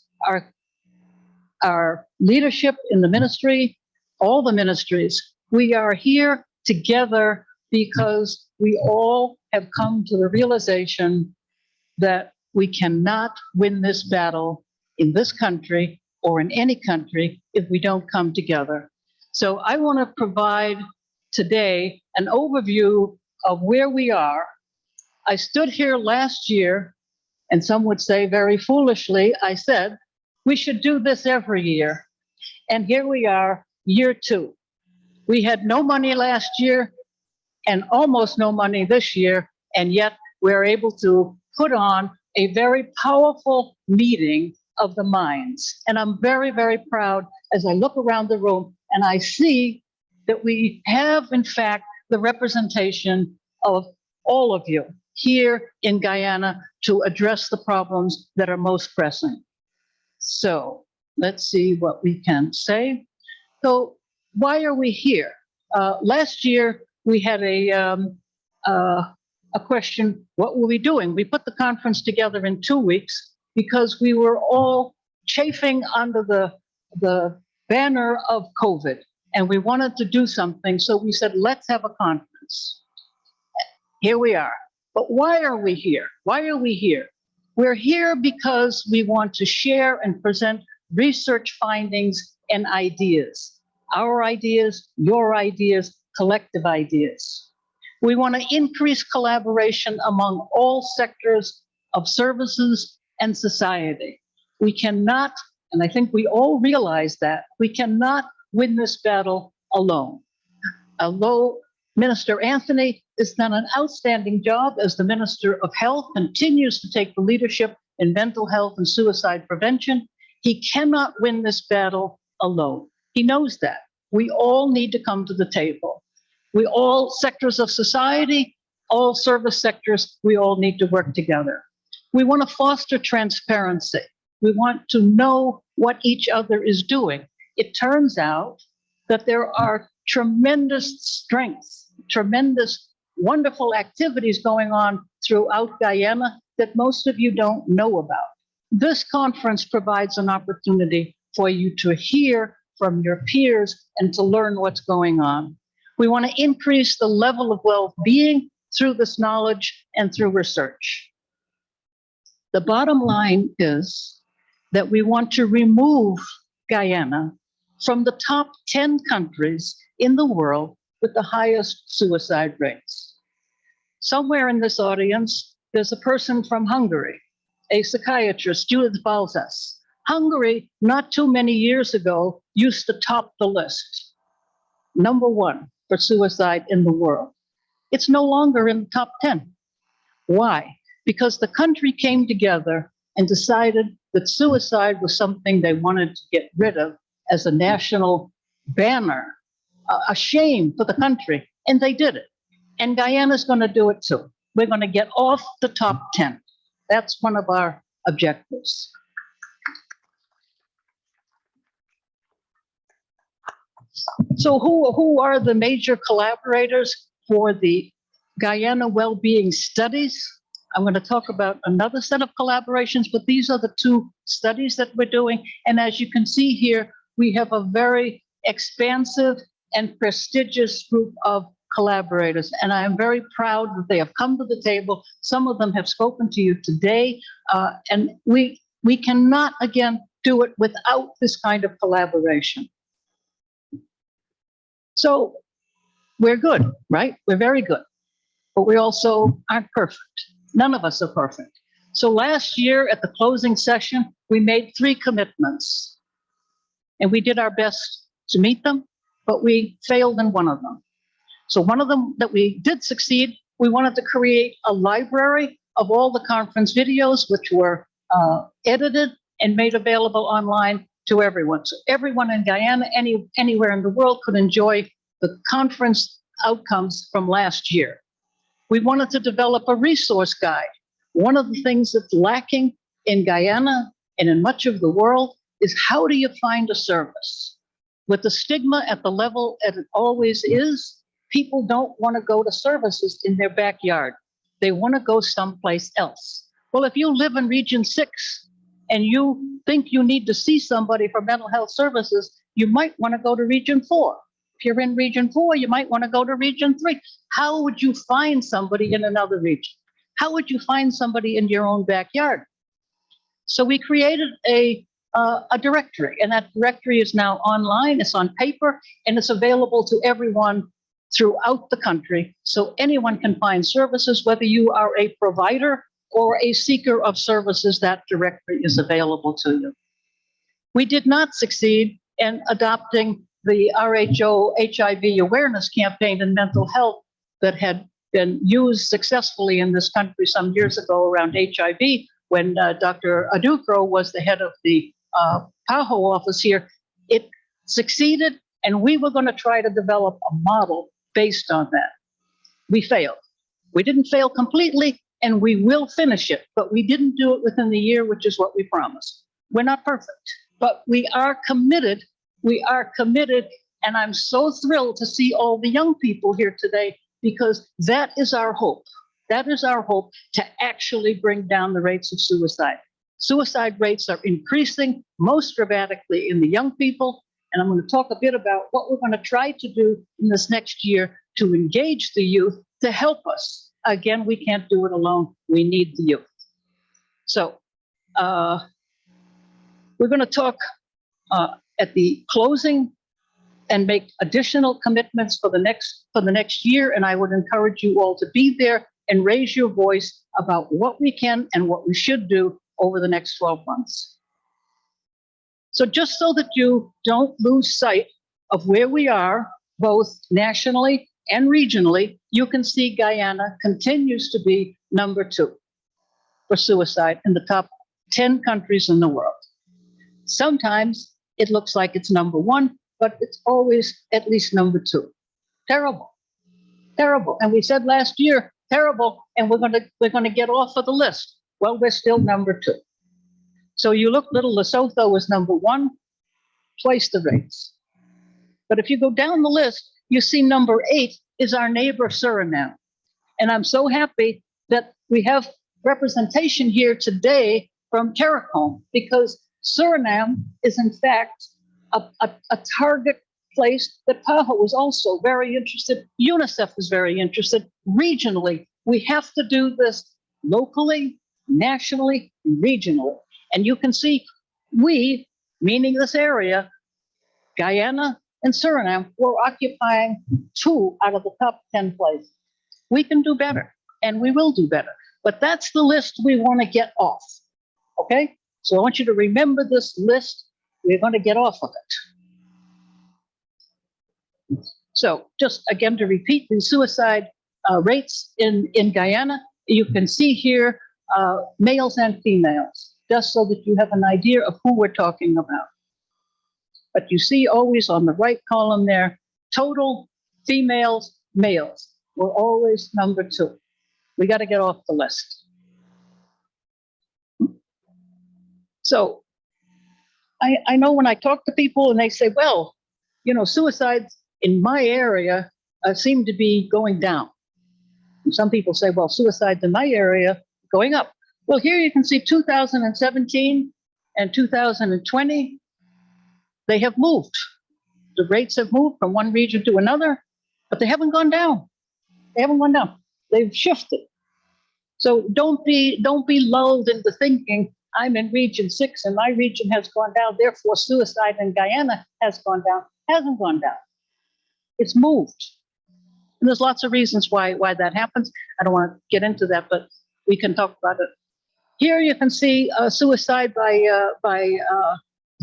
[SPEAKER 15] our leadership in the ministry, all the ministries. We are here together because we all have come to the realization that we cannot win this battle in this country or in any country if we don't come together. So I want to provide today an overview of where we are. I stood here last year, and some would say very foolishly, I said, we should do this every year. And here we are, year 2. We had no money last year and almost no money this year, and yet we're able to put on a very powerful meeting of the minds. And I'm very, very proud as I look around the room and I see that we have, in fact, the representation of all of you here in Guyana to address the problems that are most pressing. So let's see what we can say. So why are we here? Last year, we had a question, what were we doing? We put the conference together in 2 weeks because we were all chafing under the banner of COVID, and we wanted to do something. So we said, let's have a conference. Here we are. But why are we here? Why are we here? We're here because we want to share and present research findings and ideas. Our ideas, your ideas, collective ideas. We want to increase collaboration among all sectors of services and society. We cannot, and I think we all realize that, we cannot win this battle alone. Although Minister Anthony has done an outstanding job as the Minister of Health, continues to take the leadership in mental health and suicide prevention, he cannot win this battle alone. He knows that. We all need to come to the table. We all sectors of society, all service sectors, we all need to work together. We want to foster transparency. We want to know what each other is doing. It turns out that there are tremendous strengths, tremendous, wonderful activities going on throughout Guyana that most of you don't know about. This conference provides an opportunity for you to hear from your peers and to learn what's going on. We want to increase the level of well-being through this knowledge and through research. The bottom line is that we want to remove Guyana from the top 10 countries in the world with the highest suicide rates. Somewhere in this audience, there's a person from Hungary, a psychiatrist, Judith Balzas. Hungary, not too many years ago, used to top the list. #1 for suicide in the world. It's no longer in the top 10. Why? Because the country came together and decided that suicide was something they wanted to get rid of as a national banner, a shame for the country, and they did it. And Guyana's going to do it too. We're going to get off the top 10. That's one of our objectives. So who are the major collaborators for the Guyana Wellbeing Studies? I'm going to talk about another set of collaborations, but these are the two studies that we're doing. And as you can see here, we have a very expansive and prestigious group of collaborators. And I am very proud that they have come to the table. Some of them have spoken to you today. And we cannot, again, do it without this kind of collaboration. So we're good, right? We're very good, but we also aren't perfect. None of us are perfect. So last year at the closing session, we made 3 commitments and we did our best to meet them, but we failed in one of them. So one of them that we did succeed, we wanted to create a library of all the conference videos, which were edited and made available online to everyone. So everyone in Guyana, anywhere in the world could enjoy the conference outcomes from last year. We wanted to develop a resource guide. One of the things that's lacking in Guyana and in much of the world is how do you find a service? With the stigma at the level as it always is, people don't want to go to services in their backyard. They want to go someplace else. Well, if you live in Region 6 and you think you need to see somebody for mental health services, you might want to go to Region 4. If you're in Region 4, you might want to go to Region 3. How would you find somebody in another region? How would you find somebody in your own backyard? So we created a directory, and that directory is now online, it's on paper, and it's available to everyone throughout the country. So anyone can find services, whether you are a provider or a seeker of services, that directory is available to you. We did not succeed in adopting the RHO HIV awareness campaign in mental health that had been used successfully in this country some years ago around HIV when Dr. Adukro was the head of the PAHO office here. It succeeded, and we were going to try to develop a model based on that. We failed. We didn't fail completely, and we will finish it, but we didn't do it within the year, which is what we promised. We're not perfect, but we are committed. We are committed, and I'm so thrilled to see all the young people here today because that is our hope. That is our hope to actually bring down the rates of suicide. Suicide rates are increasing most dramatically in the young people, and I'm going to talk a bit about what we're going to try to do in this next year to engage the youth to help us. Again, we can't do it alone. We need the youth. So we're going to talk at the closing and make additional commitments for the next year. And I would encourage you all to be there and raise your voice about what we can and what we should do over the next 12 months. So just so that you don't lose sight of where we are, both nationally and regionally, you can see Guyana continues to be #2 for suicide in the top 10 countries in the world. Sometimes it looks like it's #1, but it's always at least #2. Terrible, terrible. And we said last year, terrible, and we're gonna get off of the list. Well, we're still #2. So you look, little Lesotho is #1, twice the rates. But if you go down the list, you see #8 is our neighbor Suriname. And I'm so happy that we have representation here today from CARICOM, because Suriname is in fact a target place that PAHO is also very interested. UNICEF is very interested. Regionally, we have to do this locally, nationally, regionally. And you can see we, meaning this area, Guyana and Suriname, we're occupying 2 out of the top 10 places. We can do better, and we will do better. But that's the list we want to get off, okay? So I want you to remember this list. We're going to get off of it. So just again to repeat, the suicide rates in Guyana, you can see here males and females, just so that you have an idea of who we're talking about. But you see always on the right column there, total females, males. We're always number 2. We got to get off the list. So I know when I talk to people and they say, well, you know, suicides in my area seem to be going down. And some people say, well, suicides in my area going up. Well, here you can see 2017 and 2020, they have moved. The rates have moved from one region to another, but they haven't gone down. They haven't gone down. They've shifted. So don't be lulled into thinking I'm in region 6 and my region has gone down, therefore suicide in Guyana has gone down. Hasn't gone down. It's moved. And there's lots of reasons why that happens. I don't want to get into that, but we can talk about it. Here you can see suicide by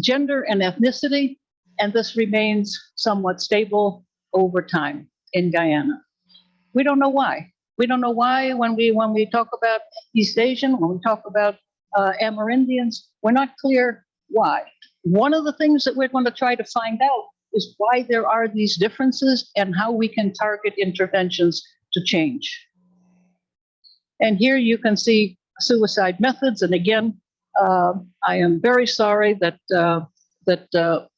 [SPEAKER 15] gender and ethnicity, and this remains somewhat stable over time in Guyana. We don't know why. We don't know why when we talk about East Asian, when we talk about Amerindians, we're not clear why. One of the things that we're going to try to find out is why there are these differences and how we can target interventions to change. And here you can see suicide methods. And again, I am very sorry that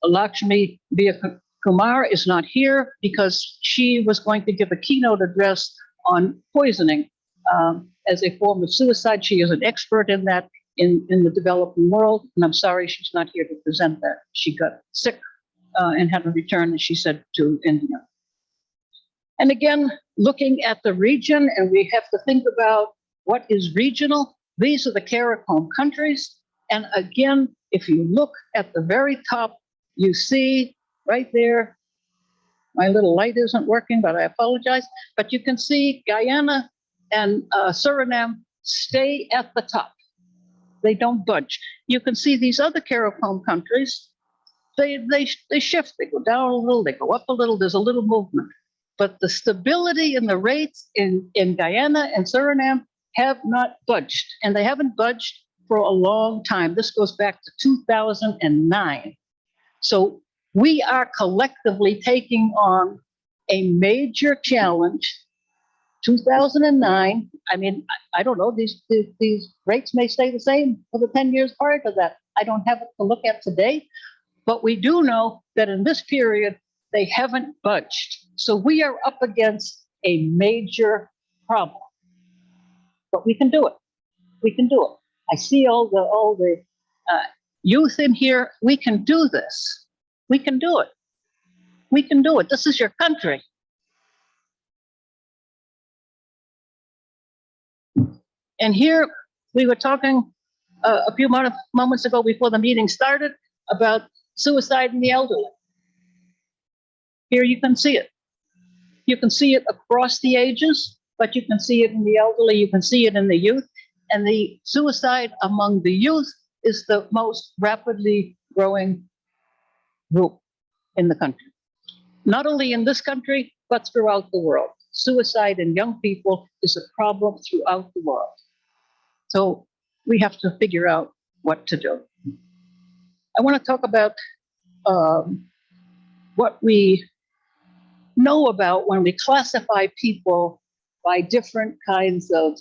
[SPEAKER 15] Lakshmi Kumar is not here because she was going to give a keynote address on poisoning as a form of suicide. She is an expert in that in the developing world, and I'm sorry she's not here to present that. She got sick and had to return, as she said, to India. And again, looking at the region, and we have to think about what is regional. These are the CARICOM countries. And again, if you look at the very top, you see right there, my little light isn't working, but I apologize. But you can see Guyana and Suriname stay at the top. They don't budge. You can see these other CARICOM countries, they shift. They go down a little, they go up a little. There's a little movement. But the stability in the rates in Guyana and Suriname have not budged, and they haven't budged for a long time. This goes back to 2009. So we are collectively taking on a major challenge. 2009, I mean, I don't know, these rates may stay the same for the 10 years prior to that. I don't have it to look at today, but we do know that in this period, they haven't budged. So we are up against a major problem. But we can do it. We can do it. I see all the youth in here. We can do this. We can do it. We can do it. This is your country. And here we were talking a few moments ago before the meeting started about suicide in the elderly. Here you can see it. You can see it across the ages, but you can see it in the elderly, you can see it in the youth. And the suicide among the youth is the most rapidly growing group in the country. Not only in this country, but throughout the world. Suicide in young people is a problem throughout the world. So we have to figure out what to do. I want to talk about what we know about when we classify people by different kinds of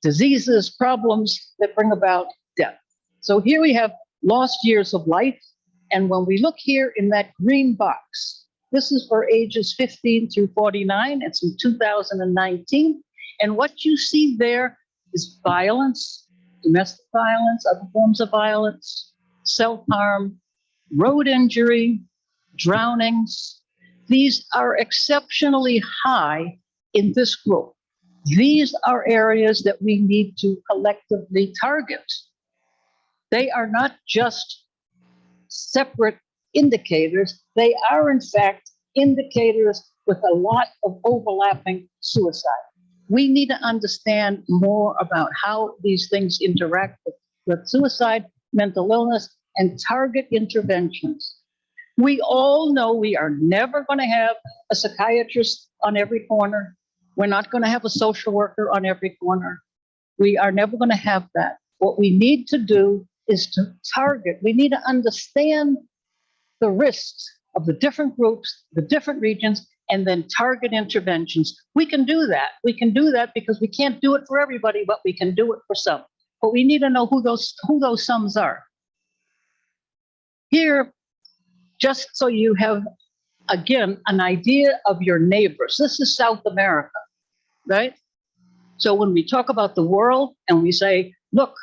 [SPEAKER 15] diseases, problems that bring about death. So here we have lost years of life. And when we look here in that green box, this is for ages 15 through 49. It's in 2019. And what you see there is violence, domestic violence, other forms of violence, self-harm, road injury, drownings. These are exceptionally high in this group. These are areas that we need to collectively target. They are not just separate indicators. They are, in fact, indicators with a lot of overlapping suicide. We need to understand more about how these things interact with suicide, mental illness, and target interventions. We all know we are never going to have a psychiatrist on every corner. We're not going to have a social worker on every corner. We are never going to have that. What we need to do is to target. We need to understand the risks of the different groups, the different regions, and then target interventions. We can do that. We can do that because we can't do it for everybody, but we can do it for some. But we need to know who those sums are. Here, just so you have, again, an idea of your neighbors. This is South America, right? So when we talk about the world and we say, look,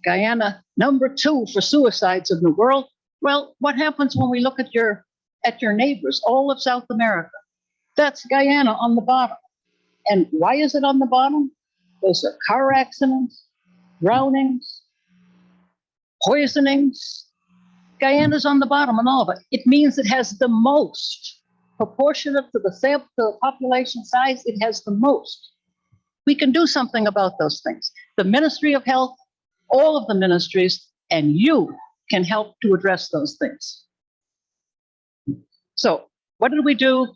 [SPEAKER 15] Guyana, #2 for suicides in the world. Well, what happens when we look at your neighbors, all of South America? That's Guyana on the bottom. And why is it on the bottom? Those are car accidents, drownings, poisonings. Guyana's on the bottom on all of it. It means it has the most. Proportionate to the population size, it has the most. We can do something about those things. The Ministry of Health, all of the ministries, and you can help to address those things. So what did we do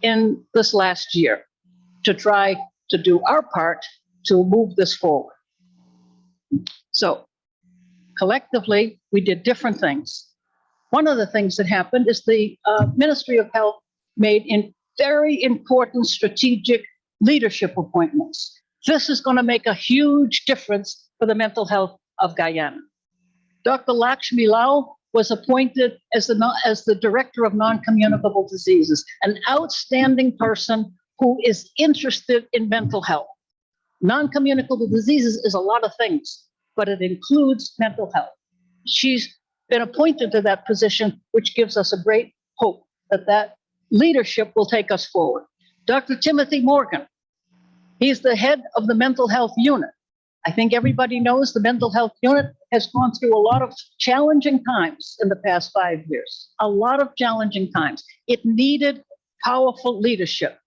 [SPEAKER 15] in this last year to try to do our part to move this forward? So collectively, we did different things. One of the things that happened is the Ministry of Health made very important strategic leadership appointments. This is going to make a huge difference for the mental health of Guyana. Dr. Lakshmi Lau was appointed as the Director of Non-Communicable Diseases, an outstanding person who is interested in mental health. Non-communicable diseases is a lot of things, but it includes mental health. She's been appointed to that position, which gives us a great hope that leadership will take us forward. Dr. Timothy Morgan, he's the head of the mental health unit. I think everybody knows the mental health unit has gone through a lot of challenging times in the past 5 years, a lot of challenging times. It needed powerful leadership.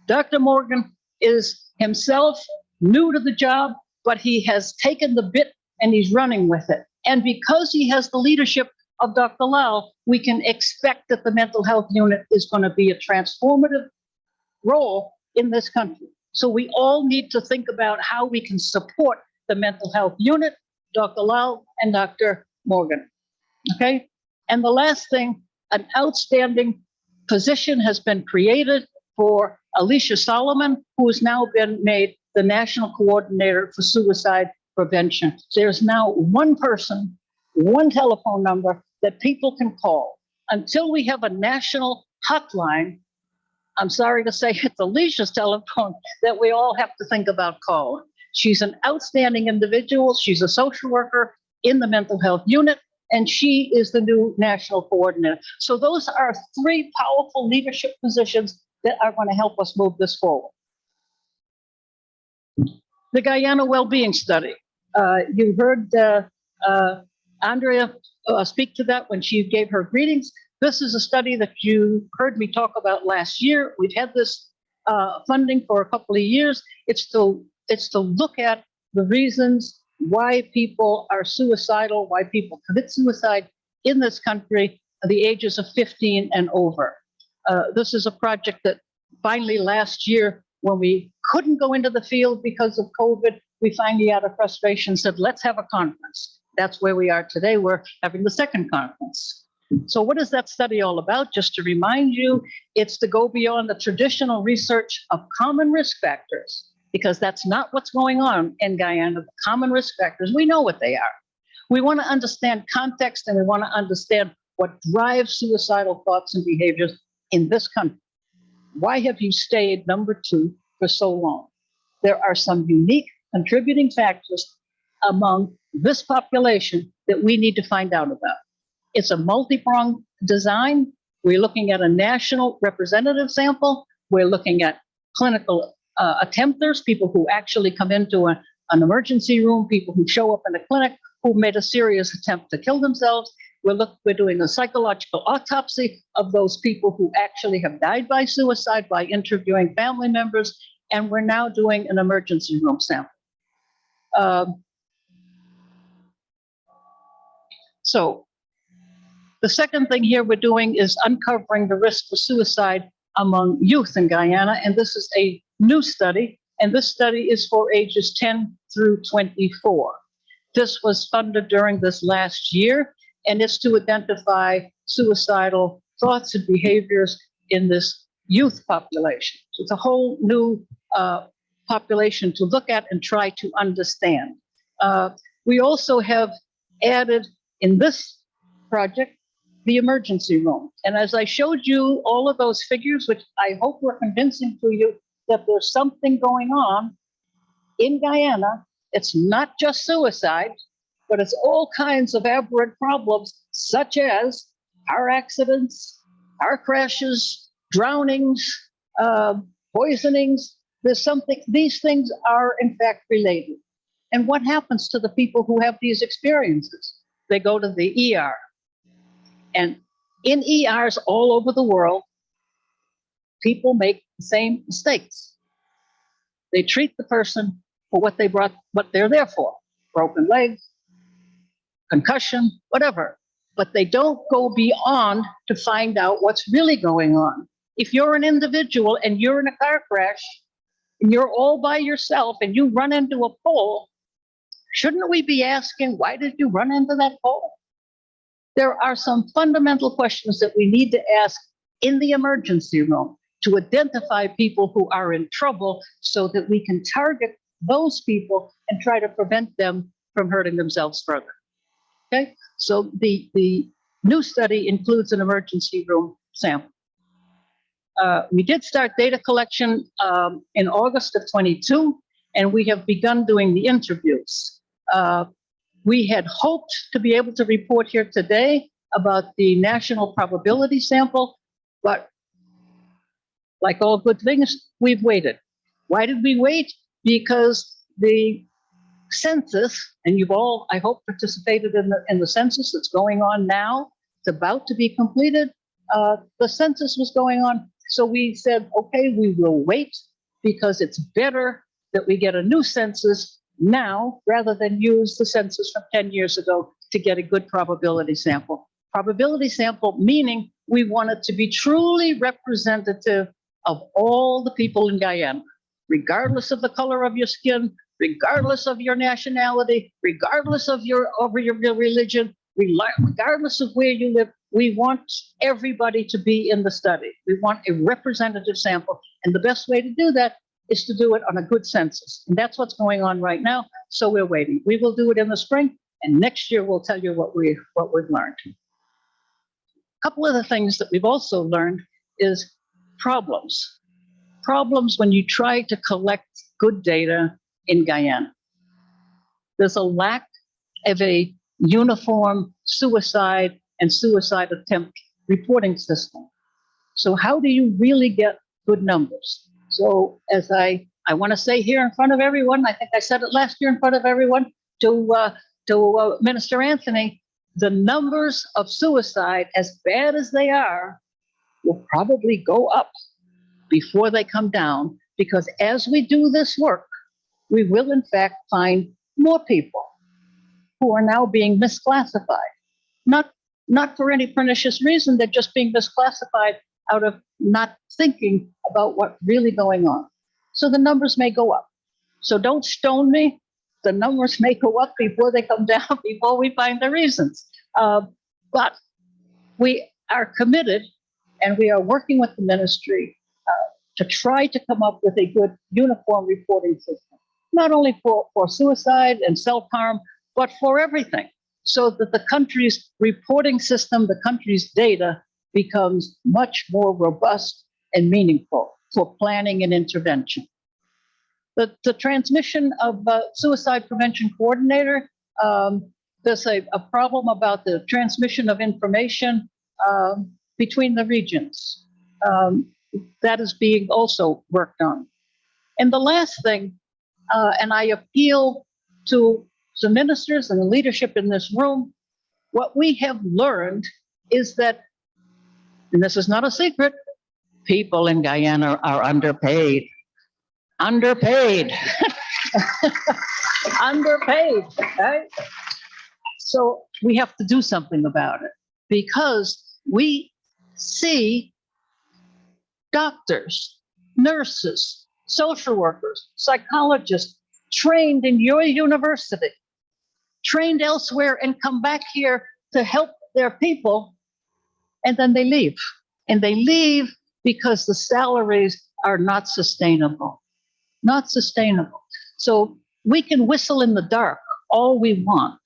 [SPEAKER 15] Dr. Morgan is himself new to the job, but he has taken the bit and he's running with it. And because he has the leadership of Dr. Lau, we can expect that the mental health unit is going to be a transformative role in this country. So we all need to think about how we can support the mental health unit, Dr. Lau and Dr. Morgan. Okay? And the last thing, an outstanding position has been created for Alicia Solomon, who has now been made the National Coordinator for Suicide Prevention. There's now one person, one telephone number that people can call. Until we have a national hotline, I'm sorry to say it's Alicia's telephone that we all have to think about calling. She's an outstanding individual. She's a social worker in the mental health unit, and she is the new national coordinator. So those are 3 powerful leadership positions that are going to help us move this forward. The Guyana Wellbeing Study. You heard Andrea speak to that when she gave her greetings. This is a study that you heard me talk about last year. We've had this funding for a couple of years. It's to look at the reasons why people are suicidal, why people commit suicide in this country at the ages of 15 and over. This is a project that finally last year, when we couldn't go into the field because of COVID, we finally out of frustration said, let's have a conference. That's where we are today. We're having the second conference. So what is that study all about? Just to remind you, it's to go beyond the traditional research of common risk factors, because that's not what's going on in Guyana. The common risk factors, we know what they are. We want to understand context, and we want to understand what drives suicidal thoughts and behaviors in this country. Why have you stayed #2 for so long? There are some unique contributing factors among this population that we need to find out about. It's a multi-pronged design. We're looking at a national representative sample. We're looking at clinical attempters, people who actually come into an emergency room, people who show up in a clinic who made a serious attempt to kill themselves. We're doing a psychological autopsy of those people who actually have died by suicide by interviewing family members, and we're now doing an emergency room sample. So the second thing here we're doing is uncovering the risk for suicide among youth in Guyana, and this is a new study, and this study is for ages 10 through 24. This was funded during this last year, and it's to identify suicidal thoughts and behaviors in this youth population. So it's a whole new population to look at and try to understand. We also have added in this project the emergency room. And as I showed you all of those figures, which I hope were convincing to you that there's something going on in Guyana, it's not just suicide, but it's all kinds of aberrant problems, such as car accidents, car crashes, drownings, poisonings. There's something, these things are in fact related. And what happens to the people who have these experiences? They go to the ER. And in ERs all over the world, people make the same mistakes. They treat the person for what they're there for, broken legs, concussion, whatever. But they don't go beyond to find out what's really going on. If you're an individual and you're in a car crash and you're all by yourself and you run into a pole, shouldn't we be asking, why did you run into that pole? There are some fundamental questions that we need to ask in the emergency room to identify people who are in trouble so that we can target those people and try to prevent them from hurting themselves further. Okay, so the new study includes an emergency room sample. We did start data collection in August of 22, and we have begun doing the interviews. We had hoped to be able to report here today about the national probability sample, but like all good things, we've waited. Why did we wait? Because the census, and you've all, I hope, participated in the census that's going on now. It's about to be completed. The census was going on. So we said, okay, we will wait because it's better that we get a new census now rather than use the census from 10 years ago to get a good probability sample. Probability sample meaning we want it to be truly representative of all the people in Guyana, regardless of the color of your skin, regardless of your nationality, regardless of your religion, regardless of where you live. We want everybody to be in the study. We want a representative sample. And the best way to do that is to do it on a good census. And that's what's going on right now. So we're waiting. We will do it in the spring, and next year we'll tell you what we've learned. A couple of the things that we've also learned is problems. Problems when you try to collect good data in Guyana. There's a lack of a uniform suicide and suicide attempt reporting system. So how do you really get good numbers? So as I want to say here in front of everyone, I think I said it last year in front of everyone, to Minister Anthony, the numbers of suicide, as bad as they are, will probably go up before they come down, because as we do this work, we will in fact find more people who are now being misclassified. Not for any pernicious reason, they're just being misclassified out of not thinking about what's really going on. So the numbers may go up. So don't stone me. The numbers may go up before they come down, before we find the reasons. But we are committed, and we are working with the ministry to try to come up with a good uniform reporting system, not only for suicide and self-harm, but for everything, so that the country's reporting system, the country's data, becomes much more robust and meaningful for planning and intervention. the transmission of suicide prevention coordinator. There's a problem about the transmission of information between the regions. That is being also worked on. And the last thing, and I appeal to the ministers and the leadership in this room, what we have learned is that, and this is not a secret, people in Guyana are underpaid. Underpaid. Underpaid, right? So we have to do something about it because we see doctors, nurses, social workers, psychologists trained in your university, trained elsewhere and come back here to help their people, and then they leave. And they leave because the salaries are not sustainable. Not sustainable. So we can whistle in the dark all we want,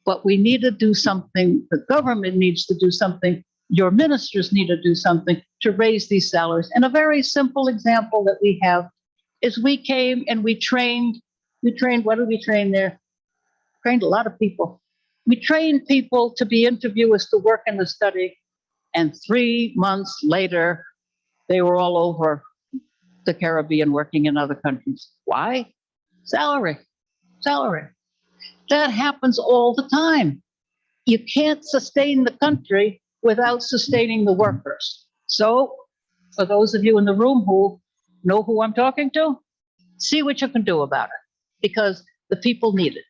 [SPEAKER 15] but we need to do something. The government needs to do something. Your ministers need to do something to raise these salaries. And a very simple example that we have is we came and we trained, what did we train there? Trained a lot of people. We trained people to be interviewers to work in the study. And 3 months later, they were all over the Caribbean working in other countries. Why? Salary, salary. That happens all the time. You can't sustain the country without sustaining the workers. So for those of you in the room who know who I'm talking to, see what you can do about it because the people need it.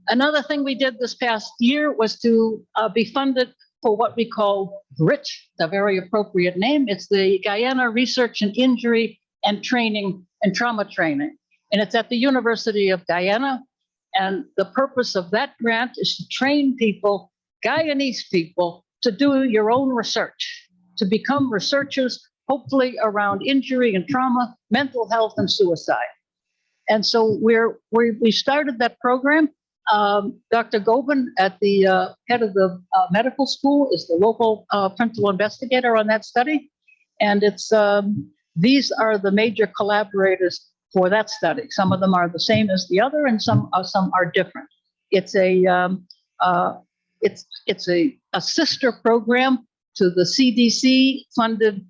[SPEAKER 15] Another thing we did this past year was to be funded for what we call GRIT, a very appropriate name. It's the Guyana Research and Injury and Training and Trauma Training. And it's at the University of Guyana. And the purpose of that grant is to train people, Guyanese people, to do your own research, to become researchers, hopefully around injury and trauma, mental health, and suicide. And so we started that program. Dr. Gobin at the head of the medical school is the local principal investigator on that study. And it's these are the major collaborators for that study. Some of them are the same as the other, and some are different. It's a sister program to the CDC funded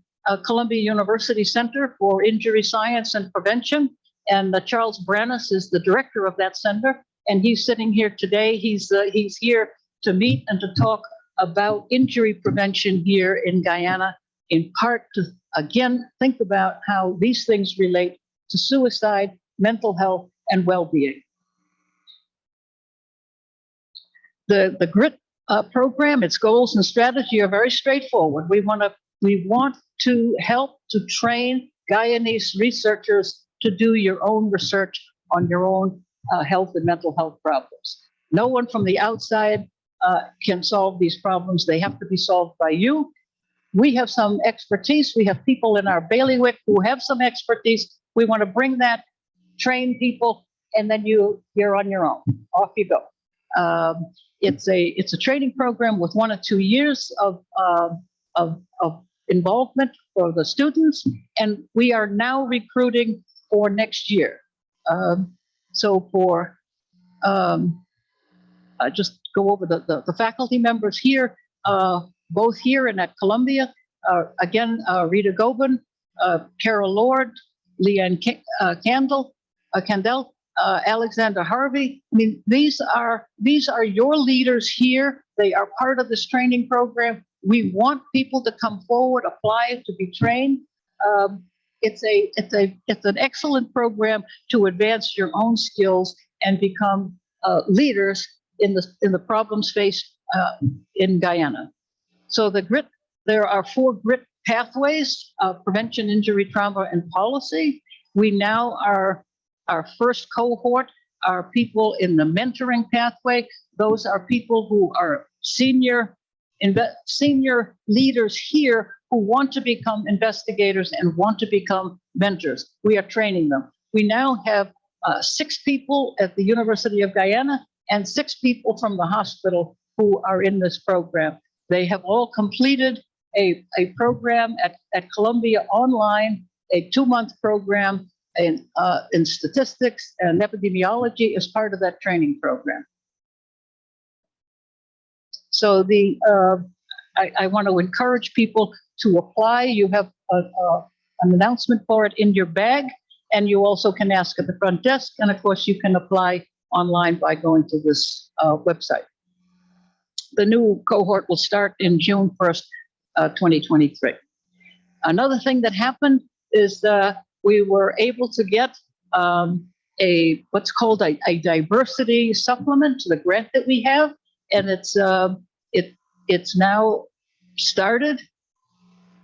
[SPEAKER 15] Columbia University Center for Injury Science and Prevention. And Charles Brannis is the director of that center. And he's sitting here today. He's here to meet and to talk about injury prevention here in Guyana, in part to, again, think about how these things relate to suicide, mental health, and well-being. The GRIT program, its goals and strategy are very straightforward. We want to help to train Guyanese researchers to do your own research on your own health and mental health problems. No one from the outside can solve these problems. They have to be solved by you. We have some expertise. We have people in our bailiwick who have some expertise. We want to bring that, train people, and then you're on your own. Off you go. It's a training program with 1 or 2 years of involvement for the students, and we are now recruiting for next year. So for, I just go over the faculty members here, both here and at Columbia. Again, Rita Gobin, Carol Lord, Leanne Candell, Alexander Harvey. I mean, these are your leaders here. They are part of this training program. We want people to come forward, apply to be trained. It's an excellent program to advance your own skills and become leaders in the problems faced in Guyana. So there are 4 GRIT pathways: prevention, injury, trauma, and policy. We now are our first cohort are people in the mentoring pathway. Those are people who are senior leaders here who want to become investigators and want to become mentors. We are training them. We now have 6 people at the University of Guyana and 6 people from the hospital who are in this program. They have all completed a program at Columbia online, a 2-month program in statistics and epidemiology as part of that training program. So I want to encourage people to apply. You have an announcement for it in your bag, and you also can ask at the front desk. And of course, you can apply online by going to this website. The new cohort will start in June 1st, 2023. Another thing that happened is we were able to get what's called a diversity supplement to the grant that we have, and it's now started.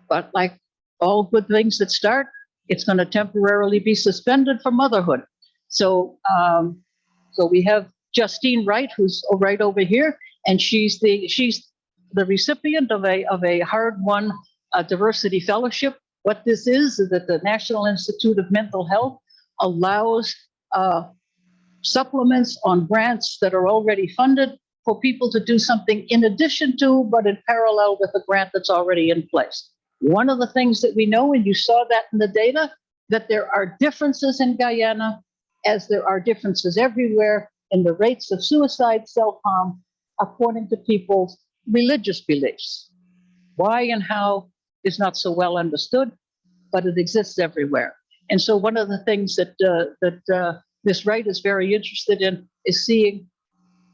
[SPEAKER 15] But like all good things that start, it's going to temporarily be suspended for motherhood. So we have Justine Wright, who's right over here, and she's the recipient of a hard-won diversity fellowship. What this is that the National Institute of Mental Health allows supplements on grants that are already funded for people to do something in addition to, but in parallel with the grant that's already in place. One of the things that we know, and you saw that in the data, that there are differences in Guyana, as there are differences everywhere in the rates of suicide, self-harm, according to people's religious beliefs. Why and how is not so well understood, but it exists everywhere. And so one of the things that Ms. Wright is very interested in is seeing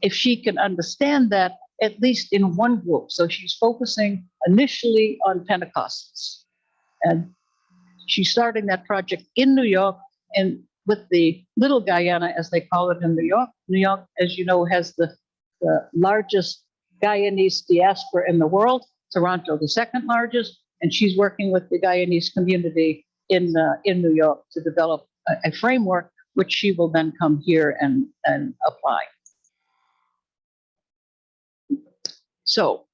[SPEAKER 15] if she can understand that, at least in one group. So she's focusing initially on Pentecostals. And she's starting that project in New York, and with the Little Guyana, as they call it in New York. New York, as you know, has the largest Guyanese diaspora in the world, Toronto the second largest, and she's working with the Guyanese community in New York to develop a framework which she will then come here and apply. So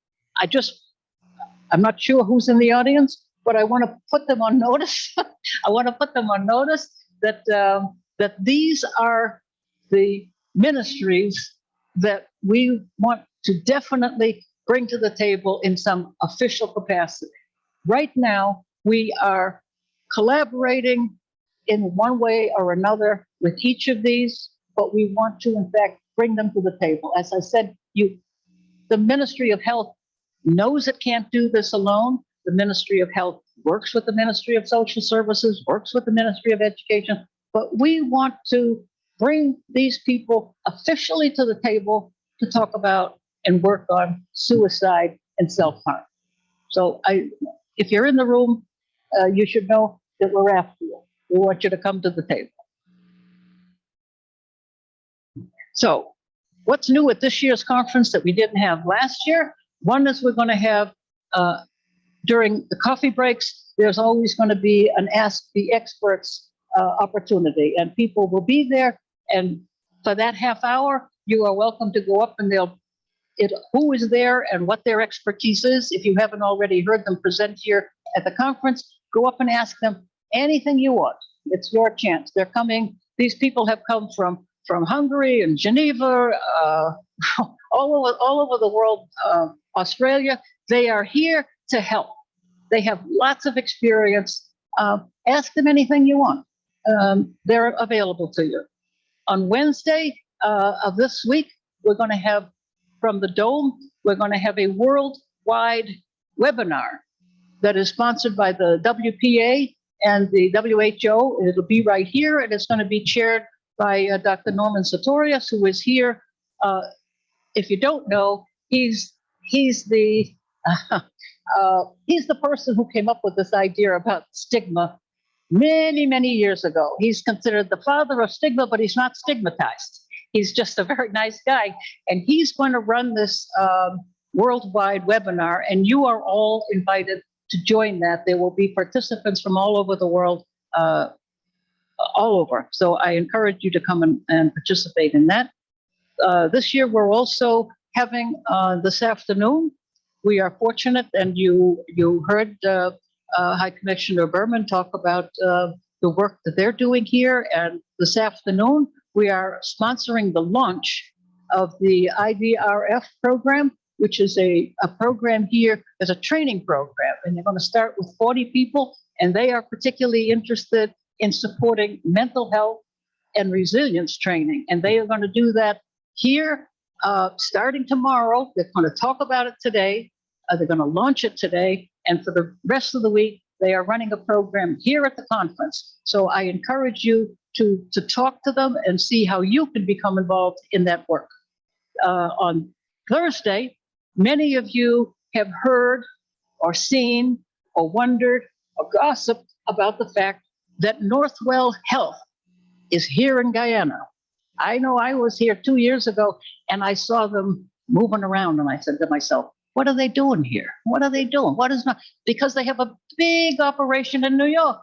[SPEAKER 15] I'm not sure who's in the audience, but I want to put them on notice. I want to put them on notice that that these are the ministries that we want to definitely bring to the table in some official capacity. Right now, we are collaborating in one way or another with each of these, but we want to, in fact, bring them to the table. As I said, the Ministry of Health knows it can't do this alone. The Ministry of Health works with the Ministry of Social Services, works with the Ministry of Education, but we want to bring these people officially to the table to talk about and work on suicide and self-harm. So if you're in the room, you should know that we're after you. We want you to come to the table. So what's new at this year's conference that we didn't have last year? One is we're going to have, during the coffee breaks, there's always going to be an Ask the Experts opportunity, and people will be there. And for that half hour, you are welcome to go up and who is there and what their expertise is. If you haven't already heard them present here at the conference, go up and ask them anything you want. It's your chance. They're coming. These people have come from Hungary and Geneva, all over the world, Australia. They are here to help. They have lots of experience. Ask them anything you want. They're available to you. On Wednesday of this week, we're going to have, from the Dome, we're going to have a worldwide webinar that is sponsored by the WPA and the WHO. It'll be right here, and it's going to be chaired by Dr. Norman Sartorius, who is here. If you don't know, he's the person who came up with this idea about stigma many, many years ago. He's considered the father of stigma, but he's not stigmatized. He's just a very nice guy, and he's going to run this worldwide webinar, and you are all invited to join that. There will be participants from all over the world, all over. So I encourage you to come and participate in that. This year, we're also having this afternoon. We are fortunate, and you heard High Commissioner Berman talk about the work that they're doing here. And this afternoon, we are sponsoring the launch of the IDRF program, which is a program here, is a training program. And they're going to start with 40 people, and they are particularly interested in supporting mental health and resilience training. And they are going to do that here starting tomorrow. They're going to talk about it today. They're going to launch it today. And for the rest of the week, they are running a program here at the conference. So I encourage you to talk to them and see how you can become involved in that work. On Thursday, many of you have heard or seen or wondered or gossiped about the fact that Northwell Health is here in Guyana. I know I was here 2 years ago and I saw them moving around, and I said to myself, what are they doing here? What are they doing? What is not? Because they have a big operation in New York.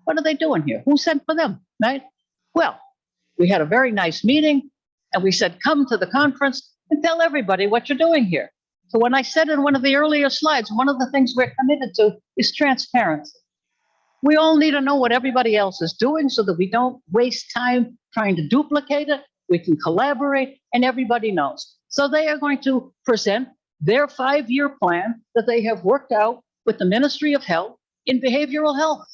[SPEAKER 15] What are they doing here? Who sent for them, right? Well, we had a very nice meeting, and we said, come to the conference and tell everybody what you're doing here. So when I said in one of the earlier slides, one of the things we're committed to is transparency. We all need to know what everybody else is doing so that we don't waste time trying to duplicate it. We can collaborate, and everybody knows. So they are going to present their 5-year plan that they have worked out with the Ministry of Health in behavioral health.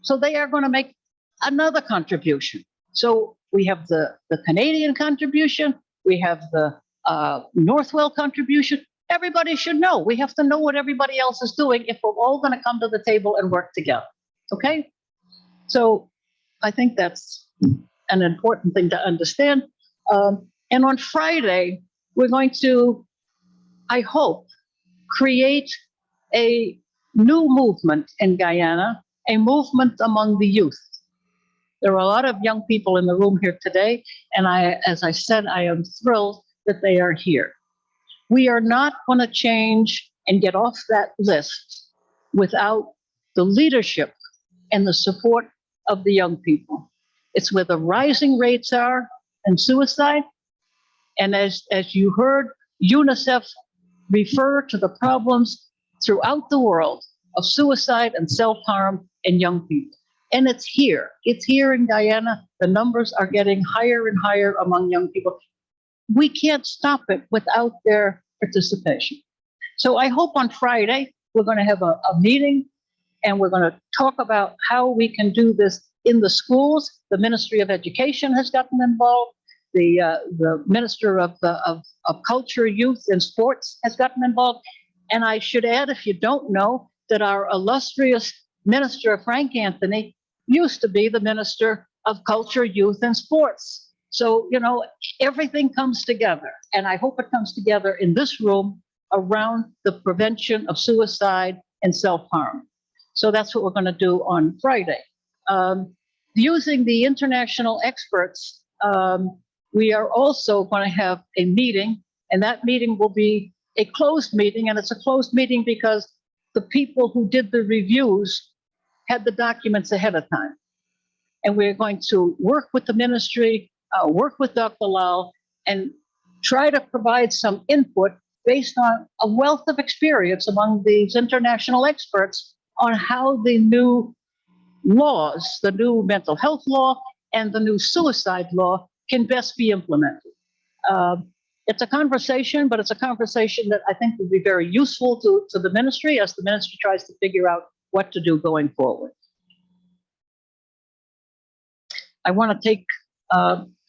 [SPEAKER 15] So they are going to make another contribution. So we have the Canadian contribution, we have the Northwell contribution. Everybody should know. We have to know what everybody else is doing if we're all going to come to the table and work together. Okay? So I think that's an important thing to understand. And on Friday, we're going to, I hope, create a new movement in Guyana, a movement among the youth. There are a lot of young people in the room here today, and as I said, I am thrilled that they are here. We are not going to change and get off that list without the leadership and the support of the young people. It's where the rising rates are in suicide. And as you heard, UNICEF refer to the problems throughout the world of suicide and self-harm in young people. And it's here in Guyana. The numbers are getting higher and higher among young people. We can't stop it without their participation. So I hope on Friday, we're going to have a meeting, and we're going to talk about how we can do this in the schools. The Ministry of Education has gotten involved. The Minister of Culture, Youth, and Sports has gotten involved. And I should add, if you don't know, that our illustrious Minister, Frank Anthony, used to be the Minister of Culture, Youth, and Sports. So, you know, everything comes together. And I hope it comes together in this room around the prevention of suicide and self-harm. So that's what we're going to do on Friday. Using the international experts, we are also going to have a meeting, and that meeting will be a closed meeting. And it's a closed meeting because the people who did the reviews had the documents ahead of time. And we're going to work with the ministry, work with Dr. Lal, and try to provide some input based on a wealth of experience among these international experts on how the new laws, the new mental health law and the new suicide law can best be implemented. It's a conversation, but it's a conversation that I think will be very useful to the ministry as the ministry tries to figure out what to do going forward. I want to take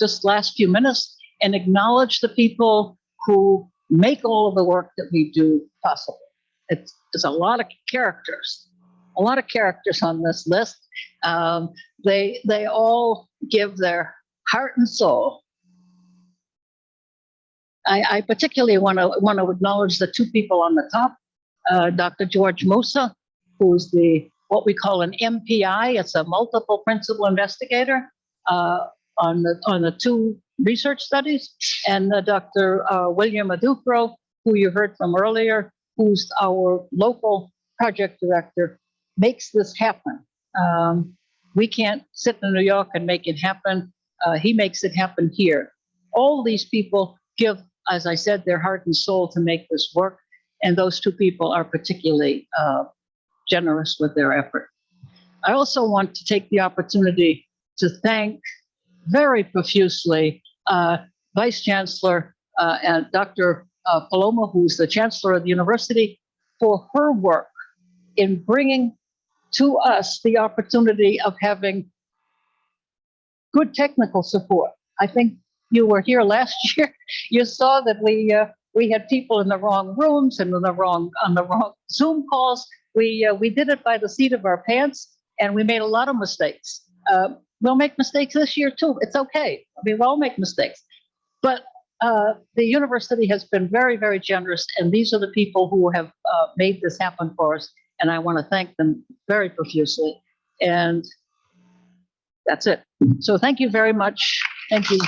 [SPEAKER 15] just last few minutes and acknowledge the people who make all of the work that we do possible. There's a lot of characters on this list. They all give their heart and soul. I particularly want to acknowledge the two people on the top, Dr. George Musa, who's what we call an MPI. It's a multiple principal investigator on the two research studies, and Dr. William Adufro, who you heard from earlier, who's our local project director, makes this happen. We can't sit in New York and make it happen. He makes it happen here. All these people give, as I said, their heart and soul to make this work, and those two people are particularly generous with their effort. I also want to take the opportunity to thank very profusely Vice Chancellor and Dr. Paloma, who's the chancellor of the university, for her work in bringing to us the opportunity of having good technical support. I think you were here last year. You saw that we had people in the wrong rooms and on the wrong Zoom calls. We did it by the seat of our pants, and we made a lot of mistakes. We'll make mistakes this year too. It's okay. We all make mistakes, but the university has been very, very generous, and these are the people who have made this happen for us. And I want to thank them very profusely. And that's it. So thank you very much. Thank you.